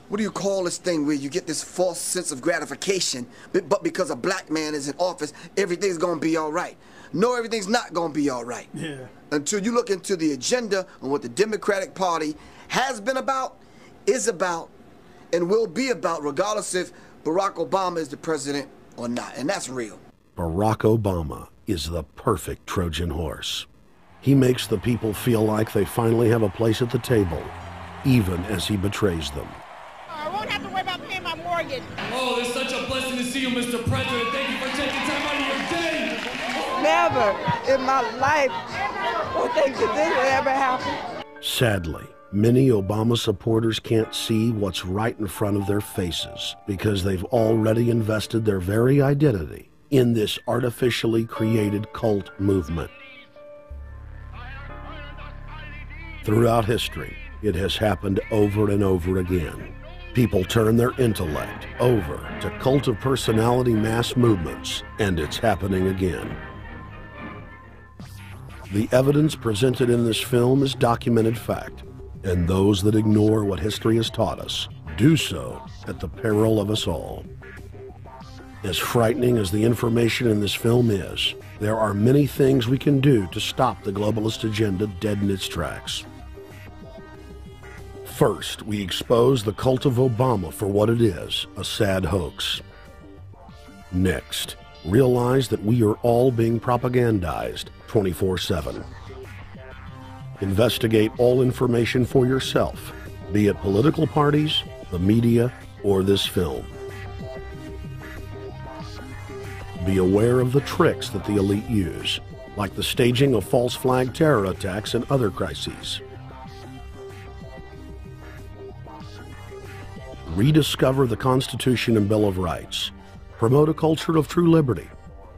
what do you call this thing where you get this false sense of gratification, but because a black man is in office, everything's going to be all right. No, everything's not going to be all right. Yeah. Until you look into the agenda on what the Democratic Party has been about, is about, and will be about, regardless if Barack Obama is the president or not. And that's real. Barack Obama is the perfect Trojan horse. He makes the people feel like they finally have a place at the table, even as he betrays them. I won't have to worry about paying my mortgage. Oh, it's such a blessing to see you, Mr. President. Thank you for taking time out of your day. Never in my life would think that this would ever happen. Sadly, many Obama supporters can't see what's right in front of their faces because they've already invested their very identity in this artificially created cult movement. Throughout history, it has happened over and over again. People turn their intellect over to cult of personality mass movements, and it's happening again. The evidence presented in this film is documented fact. And those that ignore what history has taught us do so at the peril of us all. As frightening as the information in this film is, there are many things we can do to stop the globalist agenda dead in its tracks. First, we expose the cult of Obama for what it is, a sad hoax. Next, realize that we are all being propagandized 24/7. Investigate all information for yourself, be it political parties, the media, or this film. Be aware of the tricks that the elite use, like the staging of false flag terror attacks and other crises. Rediscover the Constitution and Bill of Rights. Promote a culture of true liberty.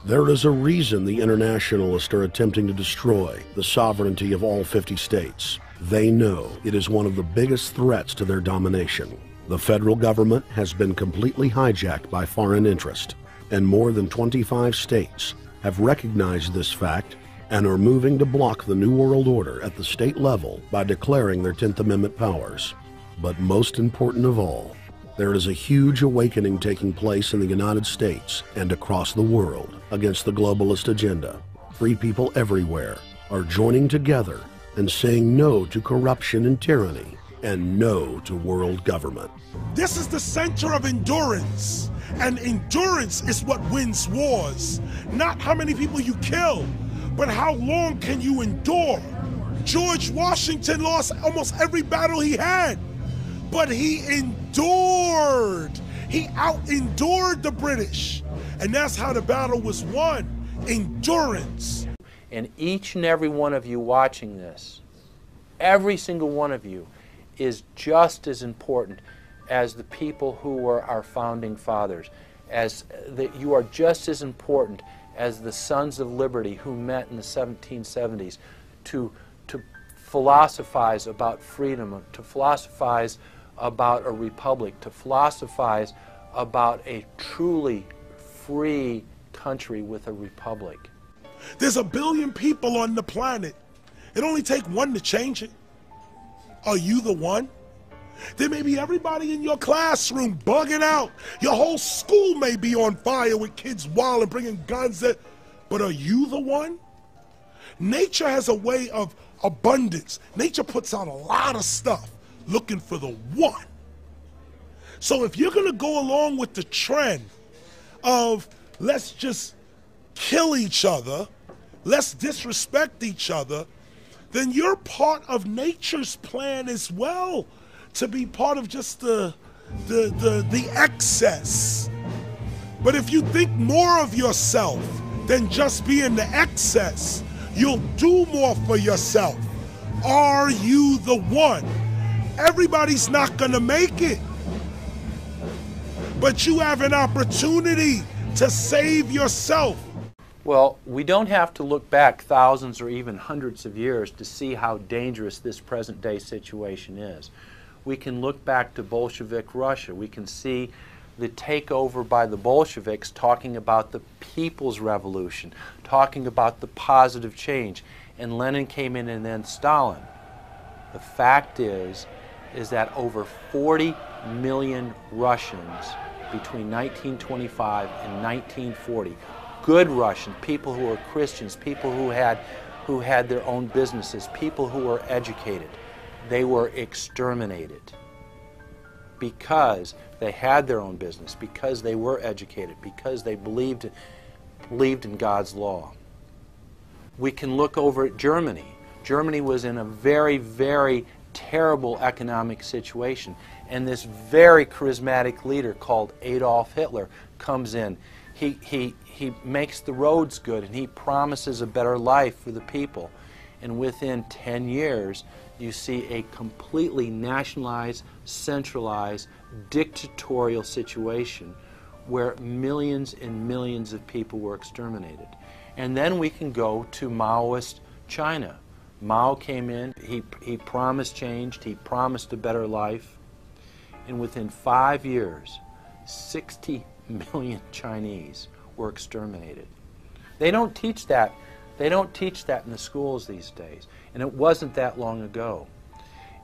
There is a reason the internationalists are attempting to destroy the sovereignty of all 50 states. They know it is one of the biggest threats to their domination. The federal government has been completely hijacked by foreign interest, and more than 25 states have recognized this fact and are moving to block the New World Order at the state level by declaring their 10th Amendment powers. But most important of all, there is a huge awakening taking place in the United States and across the world against the globalist agenda. Free people everywhere are joining together and saying no to corruption and tyranny and no to world government. This is the center of endurance, and endurance is what wins wars. Not how many people you kill, but how long can you endure. George Washington lost almost every battle he had, but he endured. He out-endured the British, and that's how the battle was won, endurance. And each and every one of you watching this, every single one of you, is just as important as the people who were our founding fathers, as that you are just as important as the Sons of Liberty who met in the 1770s to philosophize about freedom, to philosophize about a republic, to philosophize about a truly free country with a republic. There's 1 billion people on the planet. It only takes one to change it. Are you the one? There may be everybody in your classroom bugging out. Your whole school may be on fire with kids wild and bringing guns in. But are you the one? Nature has a way of abundance. Nature puts out a lot of stuff looking for the one. So if you're going to go along with the trend of let's just kill each other, let's disrespect each other, then you're part of nature's plan as well, to be part of just the excess. But if you think more of yourself than just being the excess, you'll do more for yourself. Are you the one? Everybody's not gonna make it, but you have an opportunity to save yourself. Well, we don't have to look back thousands or even hundreds of years to see how dangerous this present day situation is. We can look back to Bolshevik Russia. We can see the takeover by the Bolsheviks talking about the people's revolution, talking about the positive change. And Lenin came in and then Stalin. The fact is that over 40 million Russians between 1925 and 1940, good Russians, people who were Christians, people who had their own businesses, people who were educated, they were exterminated because they had their own business, because they were educated, because they believed in God's law. We can look over at Germany. Germany was in a very, very terrible economic situation, and this very charismatic leader called Adolf Hitler comes in. He makes the roads good, and he promises a better life for the people. And within 10 years, you see a completely nationalized, centralized, dictatorial situation where millions and millions of people were exterminated. And then we can go to Maoist China. Mao came in, he promised change, he promised a better life, and within 5 years, 60 million Chinese were exterminated. They don't teach that. They don't teach that in the schools these days, and it wasn't that long ago.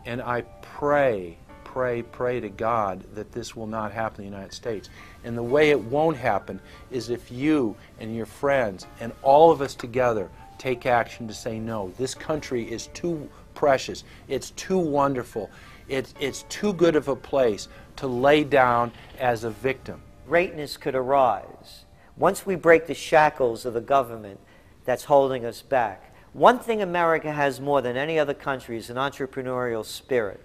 And I pray to God that this will not happen in the United States. And the way it won't happen is if you and your friends and all of us together take action to say no. This country is too precious. It's too wonderful. It's too good of a place to lay down as a victim. Greatness could arise once we break the shackles of the government that's holding us back. One thing America has more than any other country is an entrepreneurial spirit.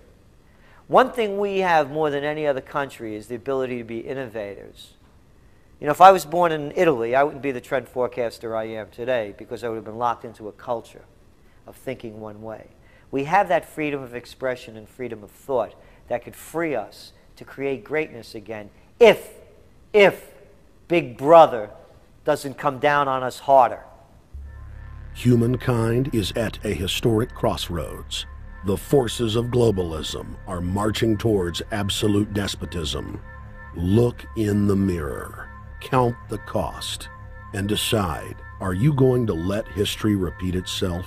One thing we have more than any other country is the ability to be innovators. You know, if I was born in Italy, I wouldn't be the trend forecaster I am today because I would have been locked into a culture of thinking one way. We have that freedom of expression and freedom of thought that could free us to create greatness again if Big Brother doesn't come down on us harder. Humankind is at a historic crossroads. The forces of globalism are marching towards absolute despotism. Look in the mirror, count the cost, and decide, are you going to let history repeat itself?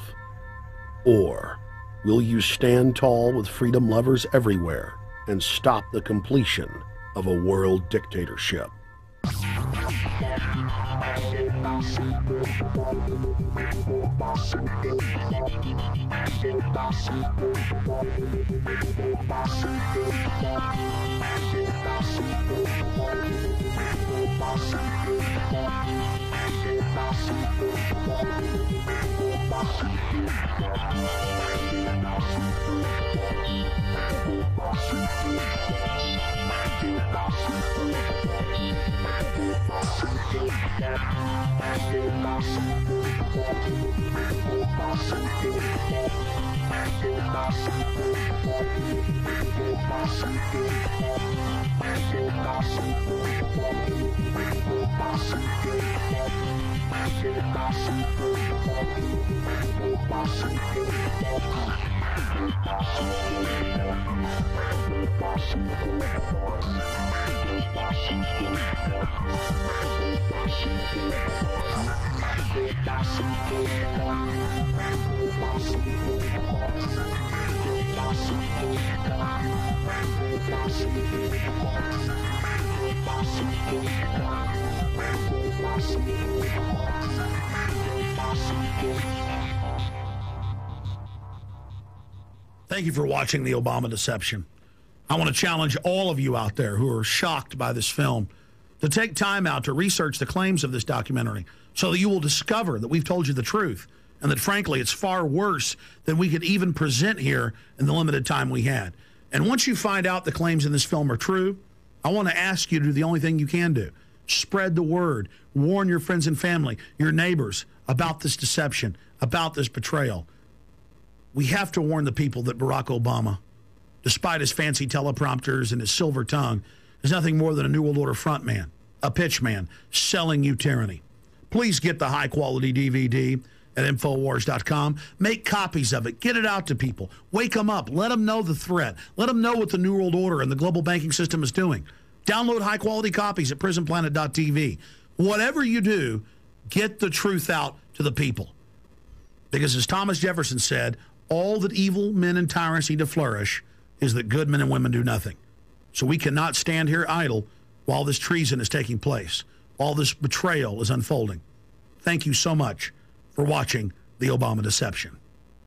Or will you stand tall with freedom lovers everywhere and stop the completion of a world dictatorship? Thank you for watching The Obama Deception. I want to challenge all of you out there who are shocked by this film to take time out to research the claims of this documentary so that you will discover that we've told you the truth and that, frankly, it's far worse than we could even present here in the limited time we had. And once you find out the claims in this film are true, I want to ask you to do the only thing you can do. Spread the word. Warn your friends and family, your neighbors, about this deception, about this betrayal. We have to warn the people that Barack Obama, despite his fancy teleprompters and his silver tongue, is nothing more than a New World Order frontman, a pitchman, selling you tyranny. Please get the high-quality DVD at Infowars.com. Make copies of it. Get it out to people. Wake them up. Let them know the threat. Let them know what the New World Order and the global banking system is doing. Download high-quality copies at PrisonPlanet.tv. Whatever you do, get the truth out to the people. Because as Thomas Jefferson said, all that evil men and tyrants need to flourish is that good men and women do nothing. So we cannot stand here idle while this treason is taking place, while this betrayal is unfolding. Thank you so much for watching The Obama Deception.